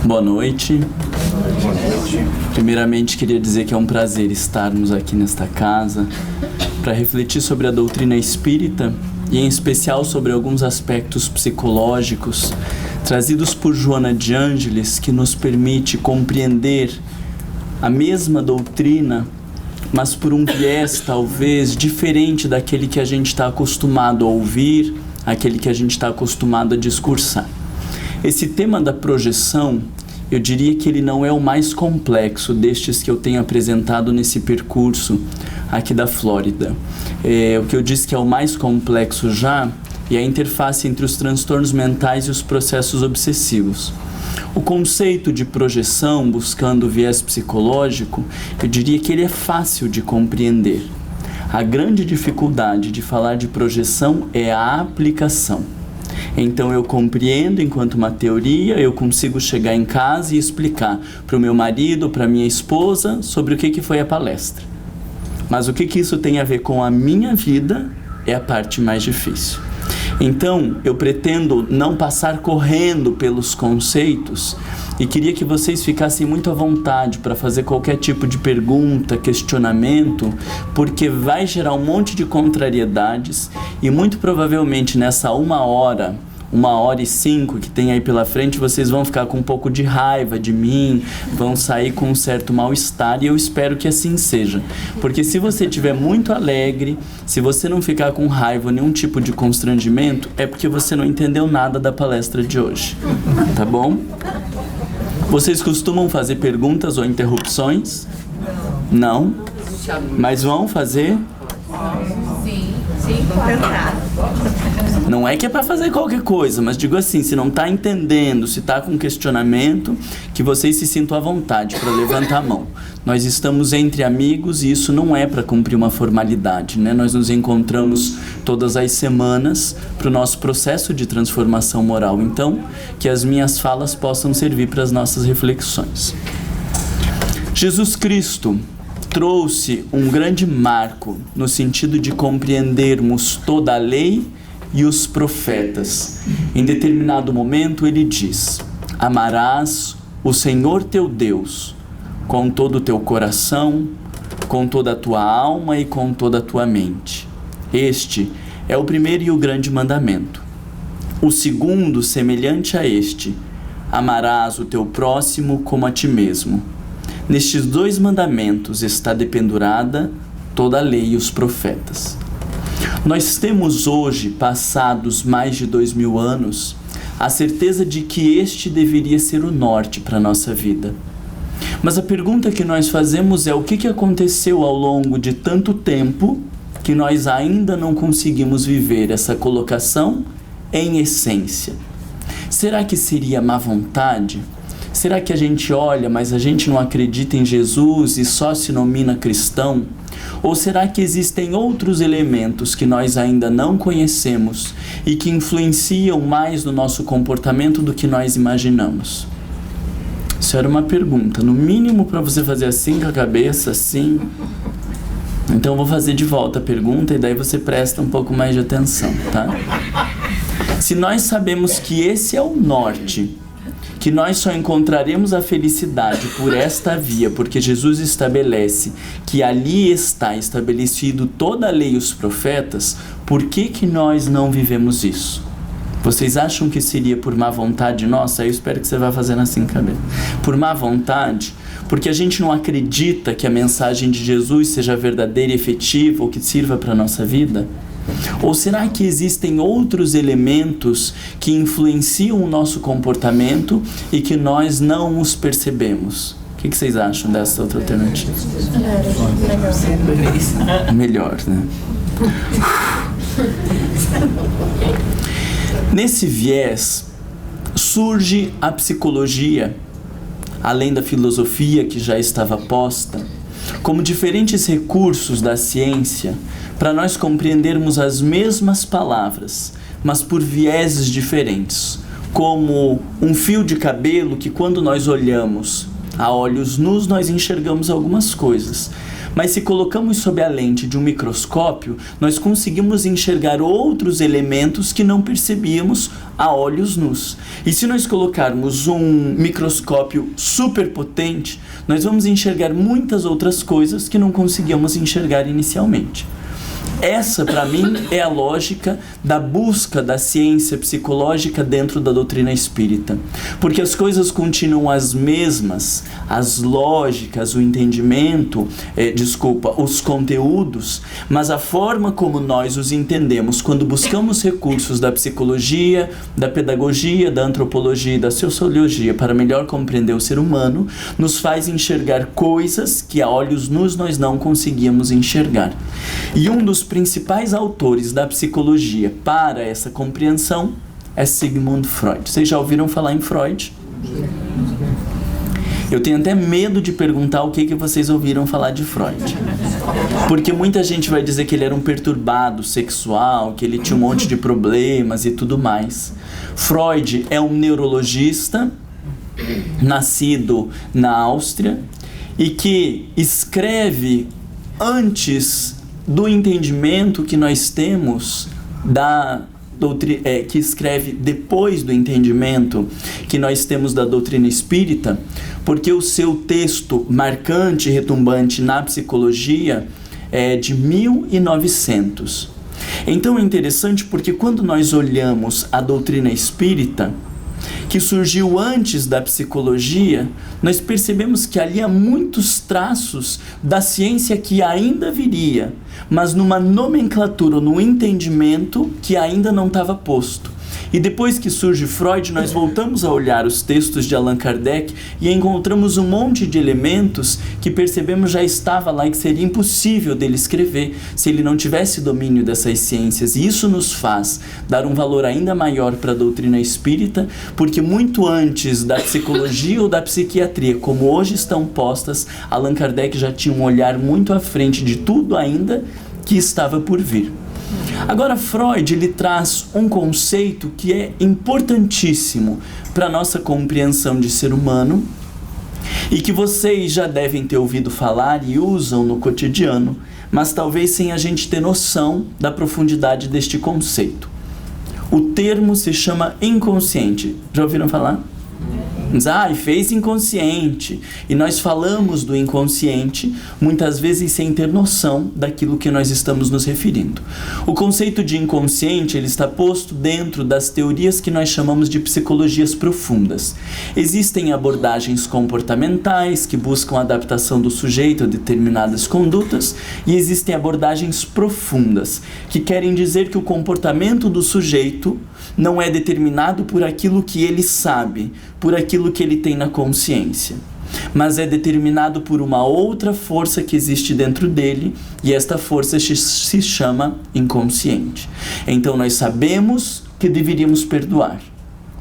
Boa noite. Primeiramente, queria dizer que é um prazer estarmos aqui nesta casa para refletir sobre a doutrina espírita e, em especial, sobre alguns aspectos psicológicos trazidos por Joana de Ângeles, que nos permite compreender a mesma doutrina, mas por um viés talvez diferente daquele que a gente está acostumado a ouvir, aquele que a gente está acostumado a discursar. Esse tema da projeção, eu diria que ele não é o mais complexo destes que eu tenho apresentado nesse percurso aqui da Flórida. O que eu disse que é o mais complexo já é a interface entre os transtornos mentais e os processos obsessivos. O conceito de projeção, buscando o viés psicológico, eu diria que ele é fácil de compreender. A grande dificuldade de falar de projeção é a aplicação. Então eu compreendo enquanto uma teoria, eu consigo chegar em casa e explicar para o meu marido, para a minha esposa, sobre o que foi a palestra. Mas o que isso tem a ver com a minha vida é a parte mais difícil. Então, eu pretendo não passar correndo pelos conceitos e queria que vocês ficassem muito à vontade para fazer qualquer tipo de pergunta, questionamento, porque vai gerar um monte de contrariedades e muito provavelmente nessa 1h05 que tem aí pela frente, vocês vão ficar com um pouco de raiva de mim, vão sair com um certo mal-estar e eu espero que assim seja. Porque se você estiver muito alegre, se você não ficar com raiva, nenhum tipo de constrangimento, é porque você não entendeu nada da palestra de hoje. Tá bom? Vocês costumam fazer perguntas ou interrupções? Não? Mas vão fazer? Sim, vou tentar. Não é que é para fazer qualquer coisa, mas digo assim, se não está entendendo, se está com questionamento, que vocês se sintam à vontade para levantar a mão. Nós estamos entre amigos e isso não é para cumprir uma formalidade, né? Nós nos encontramos todas as semanas para o nosso processo de transformação moral. Então, que as minhas falas possam servir para as nossas reflexões. Jesus Cristo trouxe um grande marco no sentido de compreendermos toda a lei e os profetas. Em determinado momento ele diz: amarás o Senhor teu Deus com todo o teu coração, com toda a tua alma e com toda a tua mente. Este é o primeiro e o grande mandamento. O segundo, semelhante a este: amarás o teu próximo como a ti mesmo. Nestes dois mandamentos está dependurada toda a lei e os profetas. Nós temos hoje, passados mais de 2000 anos, a certeza de que este deveria ser o norte para a nossa vida. Mas a pergunta que nós fazemos é: o que aconteceu ao longo de tanto tempo que nós ainda não conseguimos viver essa colocação em essência? Será que seria má vontade? Será que a gente olha, mas a gente não acredita em Jesus e só se denomina cristão? Ou será que existem outros elementos que nós ainda não conhecemos e que influenciam mais no nosso comportamento do que nós imaginamos? Isso era uma pergunta, no mínimo para você fazer assim com a cabeça, assim. Então eu vou fazer de volta a pergunta e daí você presta um pouco mais de atenção, tá? Se nós sabemos que esse é o norte, que nós só encontraremos a felicidade por esta via, porque Jesus estabelece que ali está estabelecido toda a lei e os profetas, por que nós não vivemos isso? Vocês acham que seria por má vontade nossa? Eu espero que você vá fazendo assim, cabelo. Por má vontade? Porque a gente não acredita que a mensagem de Jesus seja verdadeira e efetiva ou que sirva para a nossa vida? Ou será que existem outros elementos que influenciam o nosso comportamento e que nós não os percebemos? O que vocês acham dessa outra alternativa? Melhor, né? Nesse viés surge a psicologia, além da filosofia que já estava posta, como diferentes recursos da ciência para nós compreendermos as mesmas palavras, mas por vieses diferentes, como um fio de cabelo que quando nós olhamos a olhos nus nós enxergamos algumas coisas, Mas se colocamos sob a lente de um microscópio, nós conseguimos enxergar outros elementos que não percebíamos a olhos nus. E se nós colocarmos um microscópio super potente, nós vamos enxergar muitas outras coisas que não conseguíamos enxergar inicialmente. Essa, para mim, é a lógica da busca da ciência psicológica dentro da doutrina espírita. Porque as coisas continuam as mesmas, as lógicas, o entendimento, os conteúdos, mas a forma como nós os entendemos quando buscamos recursos da psicologia, da pedagogia, da antropologia e da sociologia para melhor compreender o ser humano, nos faz enxergar coisas que a olhos nus nós não conseguíamos enxergar. E um dos principais autores da psicologia para essa compreensão é Sigmund Freud. Vocês já ouviram falar em Freud? Eu tenho até medo de perguntar o que vocês ouviram falar de Freud. Porque muita gente vai dizer que ele era um perturbado sexual, que ele tinha um monte de problemas e tudo mais. Freud é um neurologista nascido na Áustria e que escreve antes do entendimento que nós temos que escreve depois do entendimento que nós temos da doutrina espírita, porque o seu texto marcante e retumbante na psicologia é de 1900. Então é interessante porque quando nós olhamos a doutrina espírita, que surgiu antes da psicologia, nós percebemos que ali há muitos traços da ciência que ainda viria, mas numa nomenclatura, num entendimento que ainda não estava posto. E depois que surge Freud, nós voltamos a olhar os textos de Allan Kardec e encontramos um monte de elementos que percebemos já estava lá e que seria impossível dele escrever se ele não tivesse domínio dessas ciências. E isso nos faz dar um valor ainda maior para a doutrina espírita, porque muito antes da psicologia ou da psiquiatria, como hoje estão postas, Allan Kardec já tinha um olhar muito à frente de tudo ainda que estava por vir. Agora, Freud, ele traz um conceito que é importantíssimo para a nossa compreensão de ser humano e que vocês já devem ter ouvido falar e usam no cotidiano, mas talvez sem a gente ter noção da profundidade deste conceito. O termo se chama inconsciente. Já ouviram falar? Fez inconsciente. E nós falamos do inconsciente muitas vezes sem ter noção daquilo que nós estamos nos referindo. O conceito de inconsciente, ele está posto dentro das teorias que nós chamamos de psicologias profundas. Existem abordagens comportamentais que buscam a adaptação do sujeito a determinadas condutas, e existem abordagens profundas que querem dizer que o comportamento do sujeito não é determinado por aquilo que ele sabe, por aquilo que ele tem na consciência, mas é determinado por uma outra força que existe dentro dele, e esta força se chama inconsciente. Então nós sabemos que deveríamos perdoar,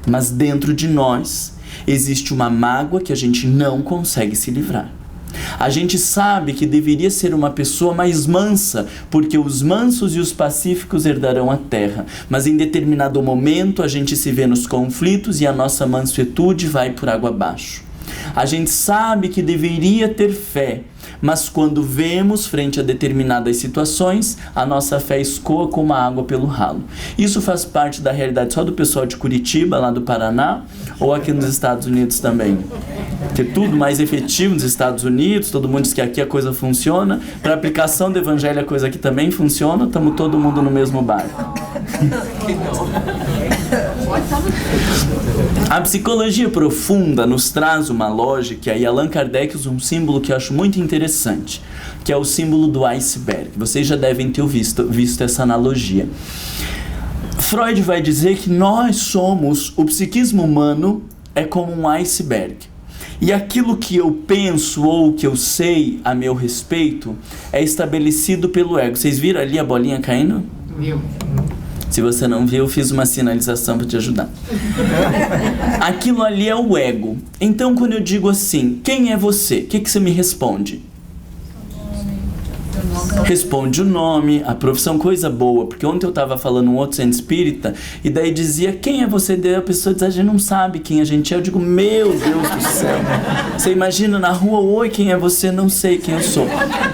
mas dentro de nós existe uma mágoa que a gente não consegue se livrar. A gente sabe que deveria ser uma pessoa mais mansa, porque os mansos e os pacíficos herdarão a terra. Mas em determinado momento a gente se vê nos conflitos e a nossa mansuetude vai por água abaixo. A gente sabe que deveria ter fé, mas quando vemos frente a determinadas situações, a nossa fé escoa como a água pelo ralo. Isso faz parte da realidade só do pessoal de Curitiba, lá do Paraná, ou aqui nos Estados Unidos também? Que é tudo mais efetivo nos Estados Unidos, todo mundo diz que aqui a coisa funciona. Para a aplicação do evangelho a coisa aqui também funciona, estamos todo mundo no mesmo barco. A psicologia profunda nos traz uma lógica, e Allan Kardec usa um símbolo que eu acho muito interessante, que é o símbolo do iceberg. Vocês já devem ter visto essa analogia. Freud vai dizer que nós somos, o psiquismo humano é como um iceberg. E aquilo que eu penso ou que eu sei a meu respeito é estabelecido pelo ego. Vocês viram ali a bolinha caindo? Viu. Se você não viu, eu fiz uma sinalização para te ajudar. Aquilo ali é o ego. Então, quando eu digo assim, quem é você? O que você me responde? Responde o nome, a profissão, coisa boa. Porque ontem eu estava falando um outro centro espírita e daí dizia, quem é você? Daí a pessoa diz, a gente não sabe quem a gente é. Eu digo, meu Deus do céu. Você imagina na rua, oi, quem é você? Não sei quem eu sou.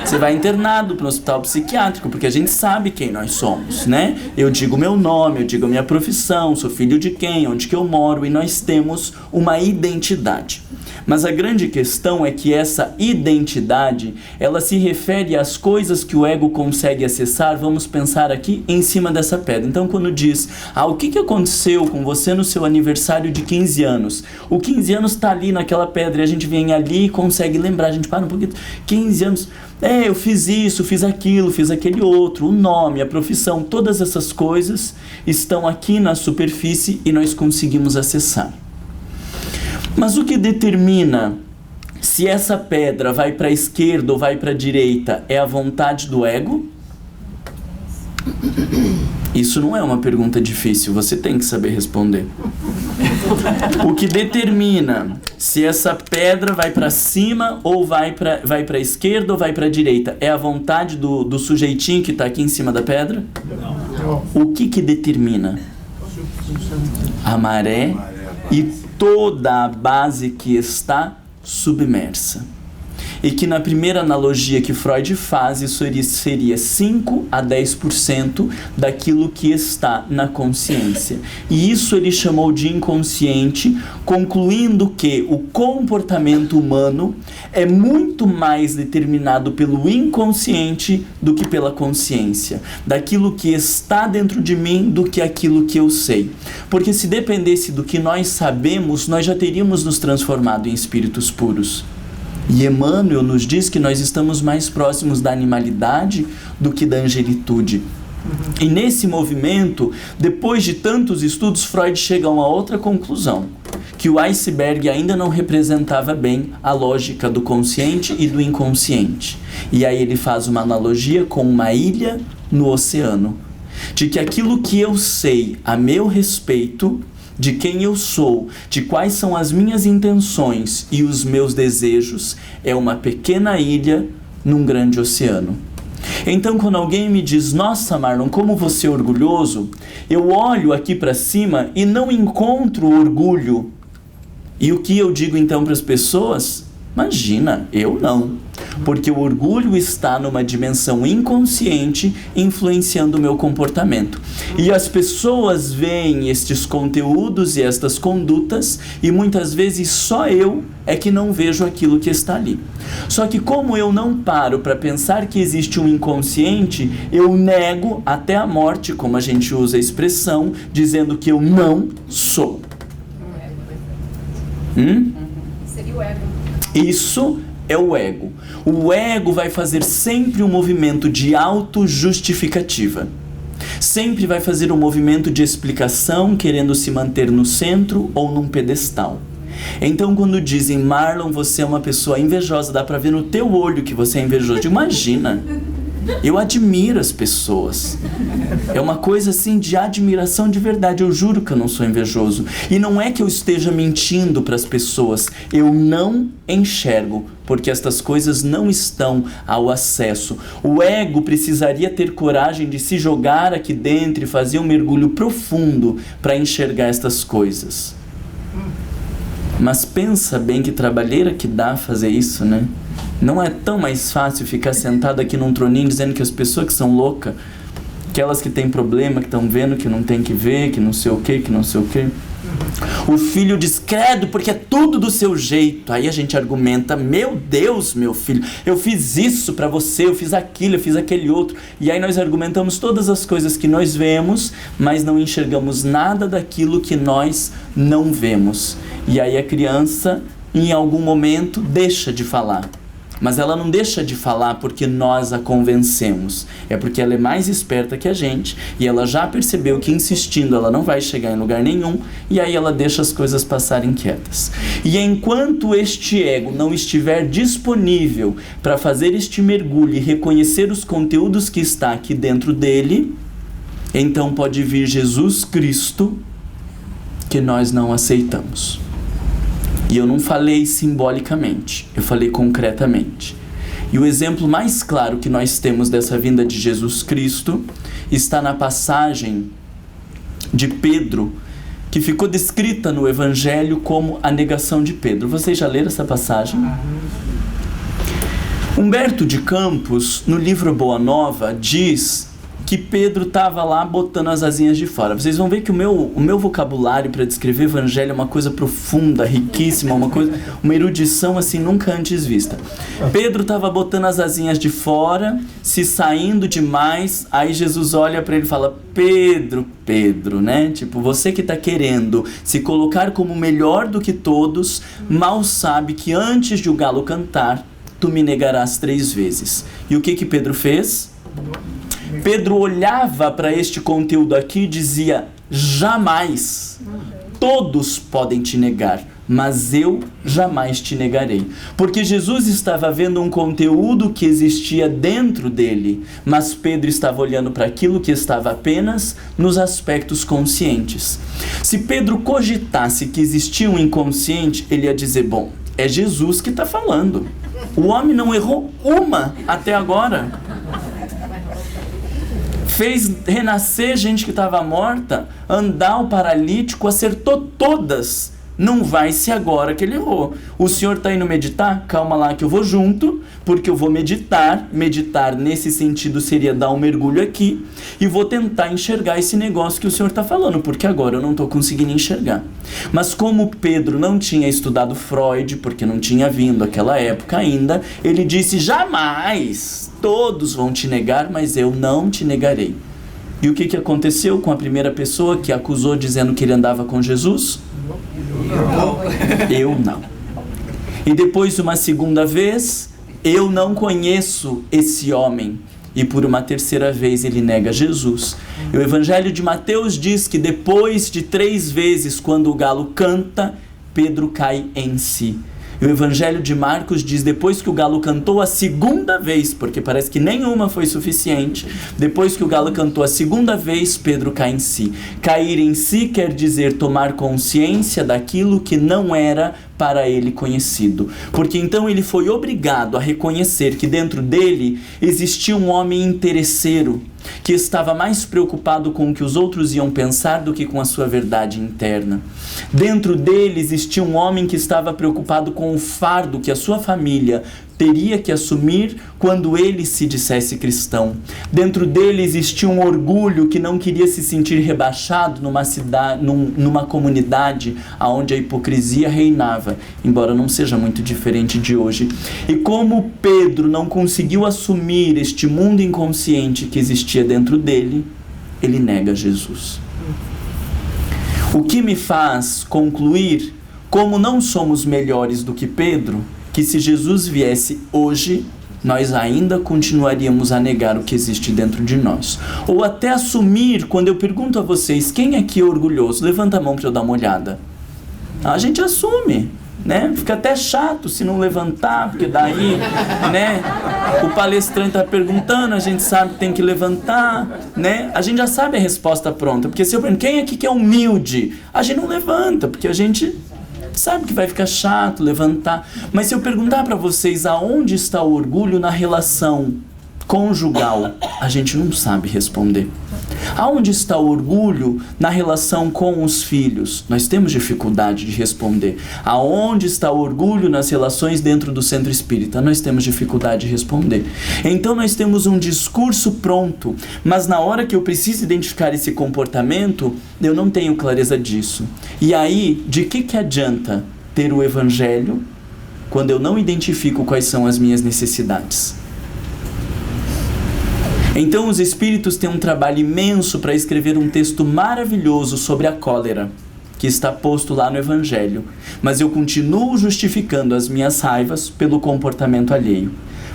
Você vai internado para um hospital psiquiátrico, porque a gente sabe quem nós somos, né? Eu digo meu nome, eu digo a minha profissão, sou filho de quem, onde que eu moro, e nós temos uma identidade. Mas a grande questão é que essa identidade, ela se refere às coisas que o ego consegue acessar, vamos pensar aqui, em cima dessa pedra. Então, quando diz, o que aconteceu com você no seu aniversário de 15 anos? O 15 anos está ali naquela pedra e a gente vem ali e consegue lembrar, a gente para um pouquinho, 15 anos, eu fiz isso, fiz aquilo, fiz aquele outro, o nome, a profissão, todas essas coisas estão aqui na superfície e nós conseguimos acessar. Mas o que determina se essa pedra vai para a esquerda ou vai para a direita é a vontade do ego? Isso não é uma pergunta difícil, você tem que saber responder. O que determina se essa pedra vai para cima ou vai para a esquerda ou vai para a direita é a vontade do sujeitinho que está aqui em cima da pedra? Não. O que determina? A maré e toda a base que está submersa. E que na primeira analogia que Freud faz, isso seria 5 a 10% daquilo que está na consciência. E isso ele chamou de inconsciente, concluindo que o comportamento humano é muito mais determinado pelo inconsciente do que pela consciência. Daquilo que está dentro de mim do que aquilo que eu sei. Porque se dependesse do que nós sabemos, nós já teríamos nos transformado em espíritos puros. E Emmanuel nos diz que nós estamos mais próximos da animalidade do que da angelitude. E nesse movimento, depois de tantos estudos, Freud chega a uma outra conclusão, que o iceberg ainda não representava bem a lógica do consciente e do inconsciente. E aí ele faz uma analogia com uma ilha no oceano, de que aquilo que eu sei a meu respeito, de quem eu sou, de quais são as minhas intenções e os meus desejos, é uma pequena ilha num grande oceano. Então, quando alguém me diz, nossa Marlon, como você é orgulhoso, eu olho aqui para cima e não encontro orgulho. E o que eu digo então para as pessoas? Imagina, eu não. Porque o orgulho está numa dimensão inconsciente influenciando o meu comportamento. E as pessoas veem estes conteúdos e estas condutas e muitas vezes só eu é que não vejo aquilo que está ali. Só que como eu não paro para pensar que existe um inconsciente, eu nego até a morte, como a gente usa a expressão, dizendo que eu não sou. Seria o ego. Isso é o ego. O ego vai fazer sempre um movimento de autojustificativa. Sempre vai fazer um movimento de explicação, querendo se manter no centro ou num pedestal. Então, quando dizem, Marlon, você é uma pessoa invejosa, dá pra ver no teu olho que você é invejoso. Imagina, eu admiro as pessoas. É uma coisa assim de admiração de verdade. Eu juro que eu não sou invejoso. E não é que eu esteja mentindo para as pessoas. Eu não enxergo, porque estas coisas não estão ao acesso. O ego precisaria ter coragem de se jogar aqui dentro e fazer um mergulho profundo para enxergar estas coisas. Mas pensa bem que trabalheira que dá fazer isso, né? Não é tão mais fácil ficar sentado aqui num troninho dizendo que as pessoas que são loucas, aquelas que têm problema, que estão vendo que não tem que ver, que não sei o que, que não sei o que. O filho diz, credo, porque é tudo do seu jeito. Aí a gente argumenta, meu Deus, meu filho, eu fiz isso pra você, eu fiz aquilo, eu fiz aquele outro. E aí nós argumentamos todas as coisas que nós vemos, mas não enxergamos nada daquilo que nós não vemos. E aí a criança, em algum momento, deixa de falar. Mas ela não deixa de falar porque nós a convencemos. É porque ela é mais esperta que a gente e ela já percebeu que insistindo ela não vai chegar em lugar nenhum e aí ela deixa as coisas passarem quietas. E enquanto este ego não estiver disponível para fazer este mergulho e reconhecer os conteúdos que está aqui dentro dele, então pode vir Jesus Cristo que nós não aceitamos. E eu não falei simbolicamente, eu falei concretamente. E o exemplo mais claro que nós temos dessa vinda de Jesus Cristo está na passagem de Pedro, que ficou descrita no Evangelho como a negação de Pedro. Vocês já leram essa passagem? Humberto de Campos, no livro Boa Nova, diz que Pedro estava lá botando as asinhas de fora. Vocês vão ver que o meu vocabulário para descrever Evangelho é uma coisa profunda, riquíssima, uma erudição assim nunca antes vista. Pedro estava botando as asinhas de fora, se saindo demais, aí Jesus olha para ele e fala: Pedro, né? Tipo, você que está querendo se colocar como melhor do que todos, mal sabe que antes de o galo cantar, tu me negarás 3 vezes. E o que Pedro fez? Pedro olhava para este conteúdo aqui e dizia: jamais, todos podem te negar, mas eu jamais te negarei. Porque Jesus estava vendo um conteúdo que existia dentro dele, mas Pedro estava olhando para aquilo que estava apenas nos aspectos conscientes. Se Pedro cogitasse que existia um inconsciente, ele ia dizer: bom, é Jesus que está falando. O homem não errou uma até agora. Fez renascer gente que estava morta, andar o paralítico, acertou todas. Não vai ser agora que ele errou. O senhor está indo meditar? Calma lá que eu vou junto, porque eu vou meditar. Meditar nesse sentido seria dar um mergulho aqui e vou tentar enxergar esse negócio que o senhor está falando, porque agora eu não estou conseguindo enxergar. Mas como Pedro não tinha estudado Freud, porque não tinha vindo aquela época ainda, ele disse: jamais, todos vão te negar, mas eu não te negarei. E o que aconteceu com a primeira pessoa que acusou dizendo que ele andava com Jesus? Eu não. E depois uma segunda vez: eu não conheço esse homem. E por uma terceira vez ele nega Jesus. E o Evangelho de Mateus diz que depois de 3 vezes, quando o galo canta, Pedro cai em si. E o Evangelho de Marcos diz: depois que o galo cantou a segunda vez, porque parece que nenhuma foi suficiente, depois que o galo cantou a segunda vez, Pedro cai em si. Cair em si quer dizer tomar consciência daquilo que não era para ele conhecido. Porque então ele foi obrigado a reconhecer que dentro dele existia um homem interesseiro, que estava mais preocupado com o que os outros iam pensar do que com a sua verdade interna. Dentro dele existia um homem que estava preocupado com o fardo que a sua família teria que assumir quando ele se dissesse cristão. Dentro dele existia um orgulho que não queria se sentir rebaixado numa cidade, numa comunidade onde a hipocrisia reinava, embora não seja muito diferente de hoje. E como Pedro não conseguiu assumir este mundo inconsciente que existia dentro dele, ele nega Jesus. O que me faz concluir, como não somos melhores do que Pedro, que se Jesus viesse hoje, nós ainda continuaríamos a negar o que existe dentro de nós. Ou até assumir, quando eu pergunto a vocês: quem aqui é orgulhoso? Levanta a mão para eu dar uma olhada. A gente assume, né? Fica até chato se não levantar, porque daí, né? O palestrante está perguntando, a gente sabe que tem que levantar, né? A gente já sabe a resposta pronta, porque se eu pergunto: quem aqui que é humilde? A gente não levanta, porque a gente sabe que vai ficar chato levantar. Mas se eu perguntar para vocês aonde está o orgulho na relação conjugal, a gente não sabe responder. Aonde está o orgulho na relação com os filhos? Nós temos dificuldade de responder. Aonde está o orgulho nas relações dentro do centro espírita? Nós temos dificuldade de responder. Então nós temos um discurso pronto, mas na hora que eu preciso identificar esse comportamento, eu não tenho clareza disso. E aí, de que adianta ter o Evangelho quando eu não identifico quais são as minhas necessidades? Então os espíritos têm um trabalho imenso para escrever um texto maravilhoso sobre a cólera, que está posto lá no Evangelho. Mas eu continuo justificando as minhas raivas pelo comportamento alheio.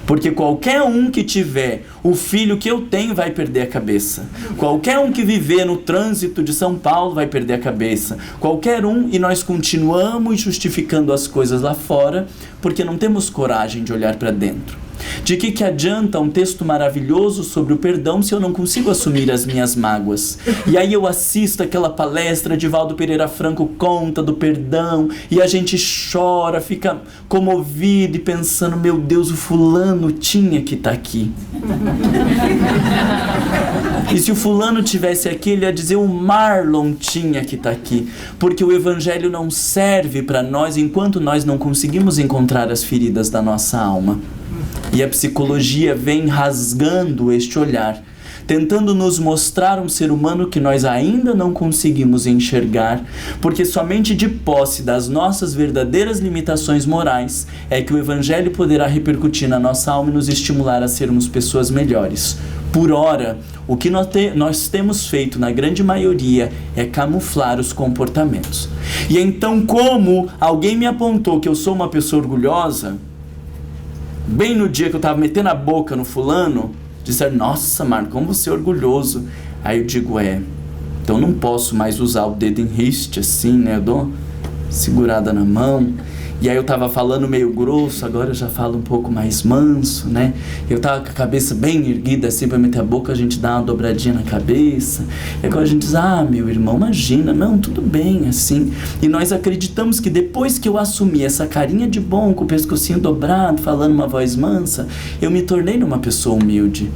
Porque qualquer um que tiver o filho que eu tenho vai perder a cabeça. Qualquer um que viver no trânsito de São Paulo vai perder a cabeça. Qualquer um, e nós continuamos justificando as coisas lá fora, porque não temos coragem de olhar para dentro. De que adianta um texto maravilhoso sobre o perdão se eu não consigo assumir as minhas mágoas? E aí eu assisto aquela palestra de Divaldo Pereira Franco conta do perdão e a gente chora, fica comovido e pensando, meu Deus, o fulano tinha que estar aqui. E se o fulano tivesse aqui, ele ia dizer, o Marlon tinha que estar aqui. Porque o evangelho não serve para nós enquanto nós não conseguimos encontrar as feridas da nossa alma. E a psicologia vem rasgando este olhar, tentando nos mostrar um ser humano que nós ainda não conseguimos enxergar, porque somente de posse das nossas verdadeiras limitações morais é que o evangelho poderá repercutir na nossa alma e nos estimular a sermos pessoas melhores. Por ora, o que nós temos feito na grande maioria é camuflar os comportamentos. E então, como alguém me apontou que eu sou uma pessoa orgulhosa, bem no dia que eu estava metendo a boca no fulano, disseram, nossa, Marco, como você é orgulhoso. Aí eu digo, então não posso mais usar o dedo em riste assim, né? Eu dou segurada na mão. E aí eu tava falando meio grosso, agora eu já falo um pouco mais manso, né? Eu tava com a cabeça bem erguida assim pra meter a boca, a gente dá uma dobradinha na cabeça. E agora a gente diz, meu irmão, imagina, não, tudo bem, assim. E nós acreditamos que depois que eu assumi essa carinha de bom, com o pescocinho dobrado, falando uma voz mansa, eu me tornei uma pessoa humilde.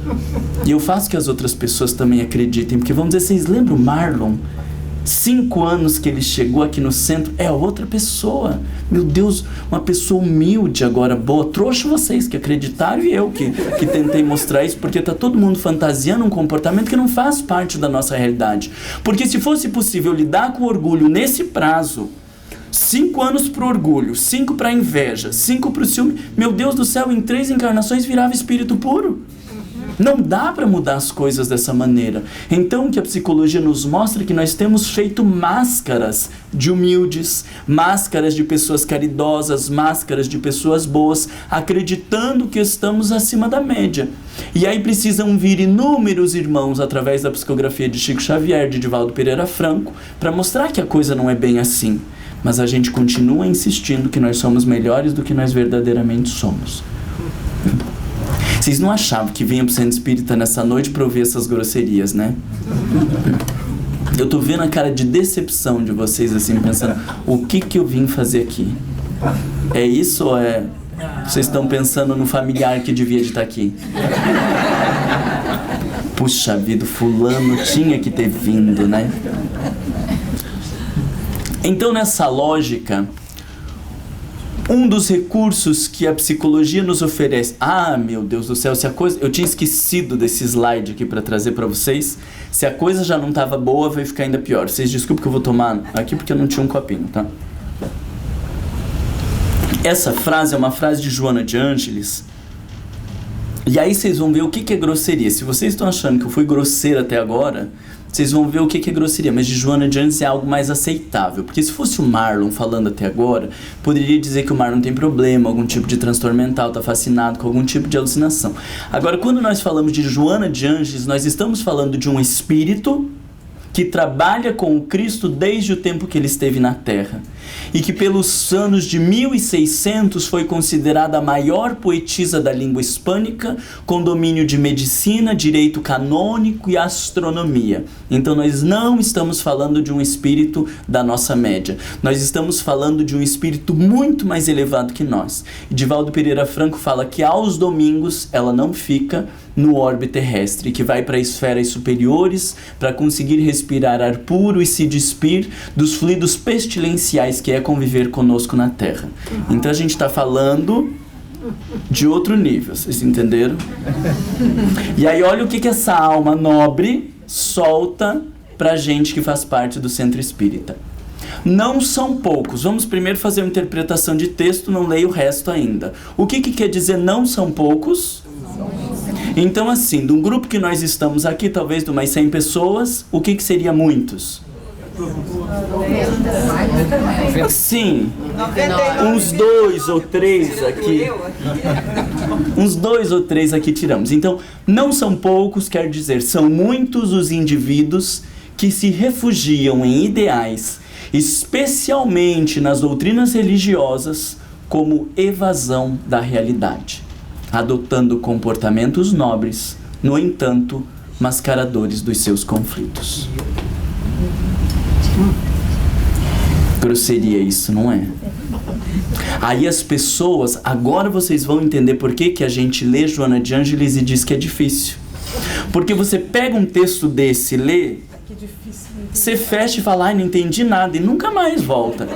E eu faço que as outras pessoas também acreditem, porque vamos dizer, vocês lembram o Marlon? 5 anos que ele chegou aqui no centro, é outra pessoa. Meu Deus, uma pessoa humilde agora, boa. Trouxe vocês que acreditaram e eu que tentei mostrar isso, porque tá todo mundo fantasiando um comportamento que não faz parte da nossa realidade. Porque se fosse possível lidar com orgulho nesse prazo, 5 anos pro orgulho, 5 pra inveja, 5 pro ciúme, meu Deus do céu, em 3 encarnações virava espírito puro. Não dá para mudar as coisas dessa maneira. Então que a psicologia nos mostra que nós temos feito máscaras de humildes, máscaras de pessoas caridosas, máscaras de pessoas boas, acreditando que estamos acima da média. E aí precisam vir inúmeros irmãos através da psicografia de Chico Xavier, de Divaldo Pereira Franco, para mostrar que a coisa não é bem assim. Mas a gente continua insistindo que nós somos melhores do que nós verdadeiramente somos. Vocês não achavam que vinha pro centro espírita nessa noite para ouvir essas grosserias, né? Eu tô vendo a cara de decepção de vocês, assim, pensando, o que eu vim fazer aqui? É isso ou é... Vocês estão pensando no familiar que devia de estar aqui? Puxa vida, fulano tinha que ter vindo, né? Então, nessa lógica, um dos recursos que a psicologia nos oferece... meu Deus do céu, se a coisa... Eu tinha esquecido desse slide aqui para trazer para vocês. Se a coisa já não estava boa, vai ficar ainda pior. Vocês desculpem que eu vou tomar aqui porque eu não tinha um copinho, tá? Essa frase é uma frase de Joana de Ângeles. E aí vocês vão ver o que é grosseria. Se vocês estão achando que eu fui grosseiro até agora... Vocês vão ver o que é grosseria, mas de Joana de Ângeles é algo mais aceitável. Porque se fosse o Marlon falando até agora, poderia dizer que o Marlon tem problema, algum tipo de transtorno mental, está fascinado com algum tipo de alucinação. Agora, quando nós falamos de Joana de Ângeles, nós estamos falando de um espírito que trabalha com o Cristo desde o tempo que ele esteve na Terra. E que pelos anos de 1600 foi considerada a maior poetisa da língua hispânica, com domínio de medicina, direito canônico e astronomia. Então nós não estamos falando de um espírito da nossa média. Nós estamos falando de um espírito muito mais elevado que nós. Divaldo Pereira Franco fala que aos domingos ela não fica no orbe terrestre, que vai para esferas superiores para conseguir respirar ar puro e se despir dos fluidos pestilenciais que é conviver conosco na Terra. Então a gente está falando de outro nível, vocês entenderam? E aí olha o que essa alma nobre solta pra gente que faz parte do centro espírita. Não são poucos. Vamos primeiro fazer uma interpretação de texto, não leio o resto ainda. O que quer dizer não são poucos? Então assim, de um grupo que nós estamos aqui, talvez de umas 100 pessoas, o que seria muitos? Sim, uns 2 ou 3 aqui. Uns 2 ou 3 aqui tiramos. Então, não são poucos, quer dizer, são muitos os indivíduos que se refugiam em ideais, especialmente nas doutrinas religiosas, como evasão da realidade. adotando comportamentos nobres, no entanto, mascaradores dos seus conflitos. Grosseria isso, não é? Aí as pessoas, agora vocês vão entender por que a gente lê Joana de Ângeles e diz que é difícil. Porque você pega um texto desse, lê, você fecha e fala, ai, não entendi nada, e nunca mais volta.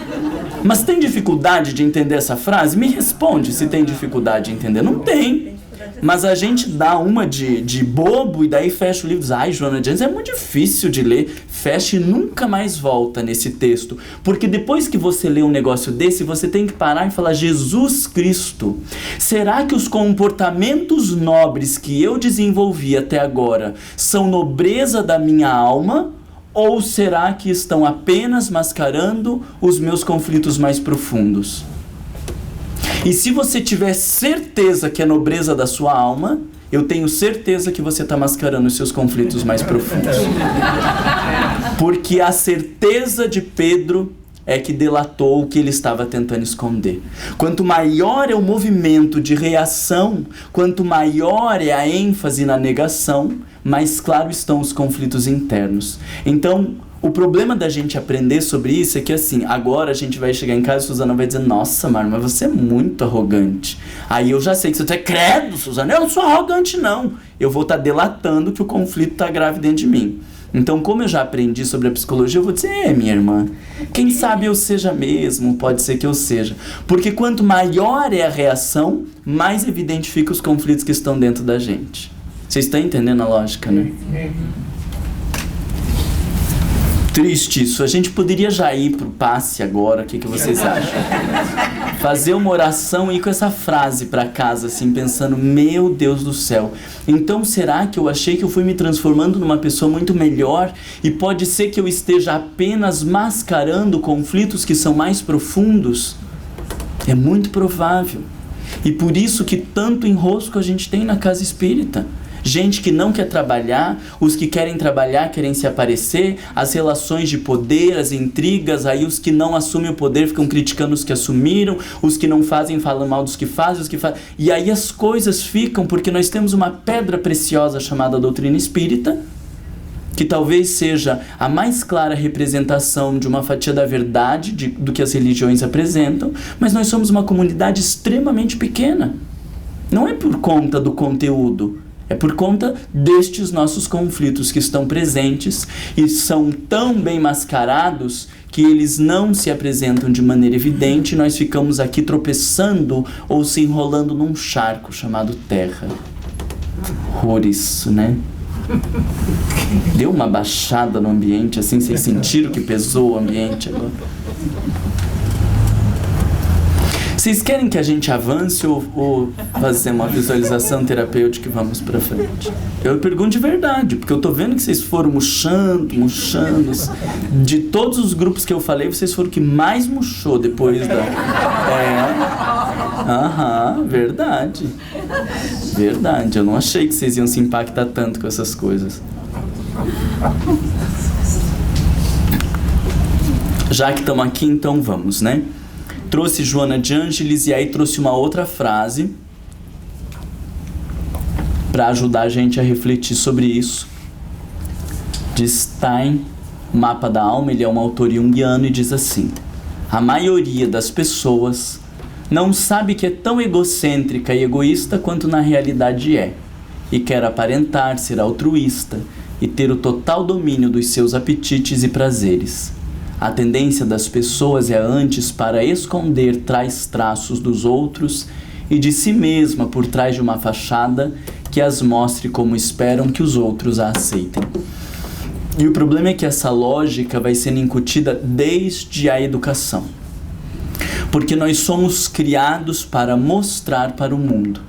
Mas tem dificuldade de entender essa frase? Me responde se tem dificuldade de entender. Não tem. Mas a gente dá uma de bobo e daí fecha o livro e diz, ai, Joana de Ângeles é muito difícil de ler. Fecha e nunca mais volta nesse texto. Porque depois que você lê um negócio desse, você tem que parar e falar, Jesus Cristo, será que os comportamentos nobres que eu desenvolvi até agora são nobreza da minha alma? Ou será que estão apenas mascarando os meus conflitos mais profundos? E se você tiver certeza que é nobreza da sua alma, eu tenho certeza que você está mascarando os seus conflitos mais profundos. Porque a certeza de Pedro é que delatou o que ele estava tentando esconder. Quanto maior é o movimento de reação, quanto maior é a ênfase na negação, mais claro estão os conflitos internos. Então, o problema da gente aprender sobre isso é que assim, agora a gente vai chegar em casa e Suzana vai dizer, nossa, Mário, mas você é muito arrogante. Aí eu já sei que você é credo, Suzana, eu não sou arrogante não. Eu vou estar delatando que o conflito está grave dentro de mim. Então, como eu já aprendi sobre a psicologia, eu vou dizer, minha irmã, quem sabe eu seja mesmo, pode ser que eu seja. Porque quanto maior é a reação, mais evidente fica os conflitos que estão dentro da gente. Vocês estão entendendo a lógica, né? Triste isso. A gente poderia já ir pro passe agora, o que vocês acham? Fazer uma oração e ir com essa frase para casa, assim, pensando, meu Deus do céu. Então, será que eu achei que eu fui me transformando numa pessoa muito melhor? E pode ser que eu esteja apenas mascarando conflitos que são mais profundos? É muito provável. E por isso que tanto enrosco a gente tem na casa espírita. Gente que não quer trabalhar, os que querem trabalhar querem se aparecer, as relações de poder, as intrigas, aí os que não assumem o poder ficam criticando os que assumiram, os que não fazem falam mal dos que fazem, os que fazem. E aí as coisas ficam porque nós temos uma pedra preciosa chamada doutrina espírita, que talvez seja a mais clara representação de uma fatia da verdade do que as religiões apresentam, mas nós somos uma comunidade extremamente pequena. Não é por conta do conteúdo, é por conta destes nossos conflitos que estão presentes e são tão bem mascarados que eles não se apresentam de maneira evidente e nós ficamos aqui tropeçando ou se enrolando num charco chamado terra. Horror isso, né? Deu uma baixada no ambiente, assim, vocês sentiram que pesou o ambiente agora? Vocês querem que a gente avance ou fazer uma visualização terapêutica e vamos pra frente? Eu pergunto de verdade, porque eu tô vendo que vocês foram murchando. De todos os grupos que eu falei, vocês foram o que mais murchou depois da... Verdade. Verdade, eu não achei que vocês iam se impactar tanto com essas coisas. Já que estamos aqui, então vamos, né? Trouxe Joana de Ângeles e aí trouxe uma outra frase para ajudar a gente a refletir sobre isso. De Stein, Mapa da Alma, ele é um autor junguiano e diz assim: a maioria das pessoas não sabe que é tão egocêntrica e egoísta quanto na realidade é, e quer aparentar ser altruísta e ter o total domínio dos seus apetites e prazeres. A tendência das pessoas é antes para esconder tais traços dos outros e de si mesma por trás de uma fachada que as mostre como esperam que os outros a aceitem. E o problema é que essa lógica vai sendo incutida desde a educação. Porque nós somos criados para mostrar para o mundo.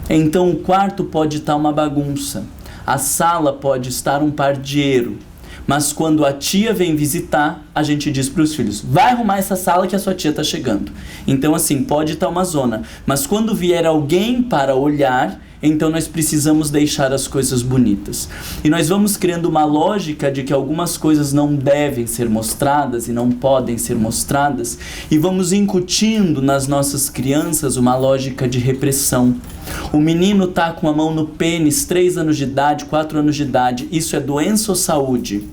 Então o quarto pode estar uma bagunça, a sala pode estar um pardieiro, mas quando a tia vem visitar, a gente diz para os filhos, vai arrumar essa sala que a sua tia está chegando. Então assim, pode estar uma zona, mas quando vier alguém para olhar, então nós precisamos deixar as coisas bonitas. E nós vamos criando uma lógica de que algumas coisas não devem ser mostradas e não podem ser mostradas, e vamos incutindo nas nossas crianças uma lógica de repressão. O menino tá com a mão no pênis, 3 anos de idade, 4 anos de idade, isso é doença ou saúde?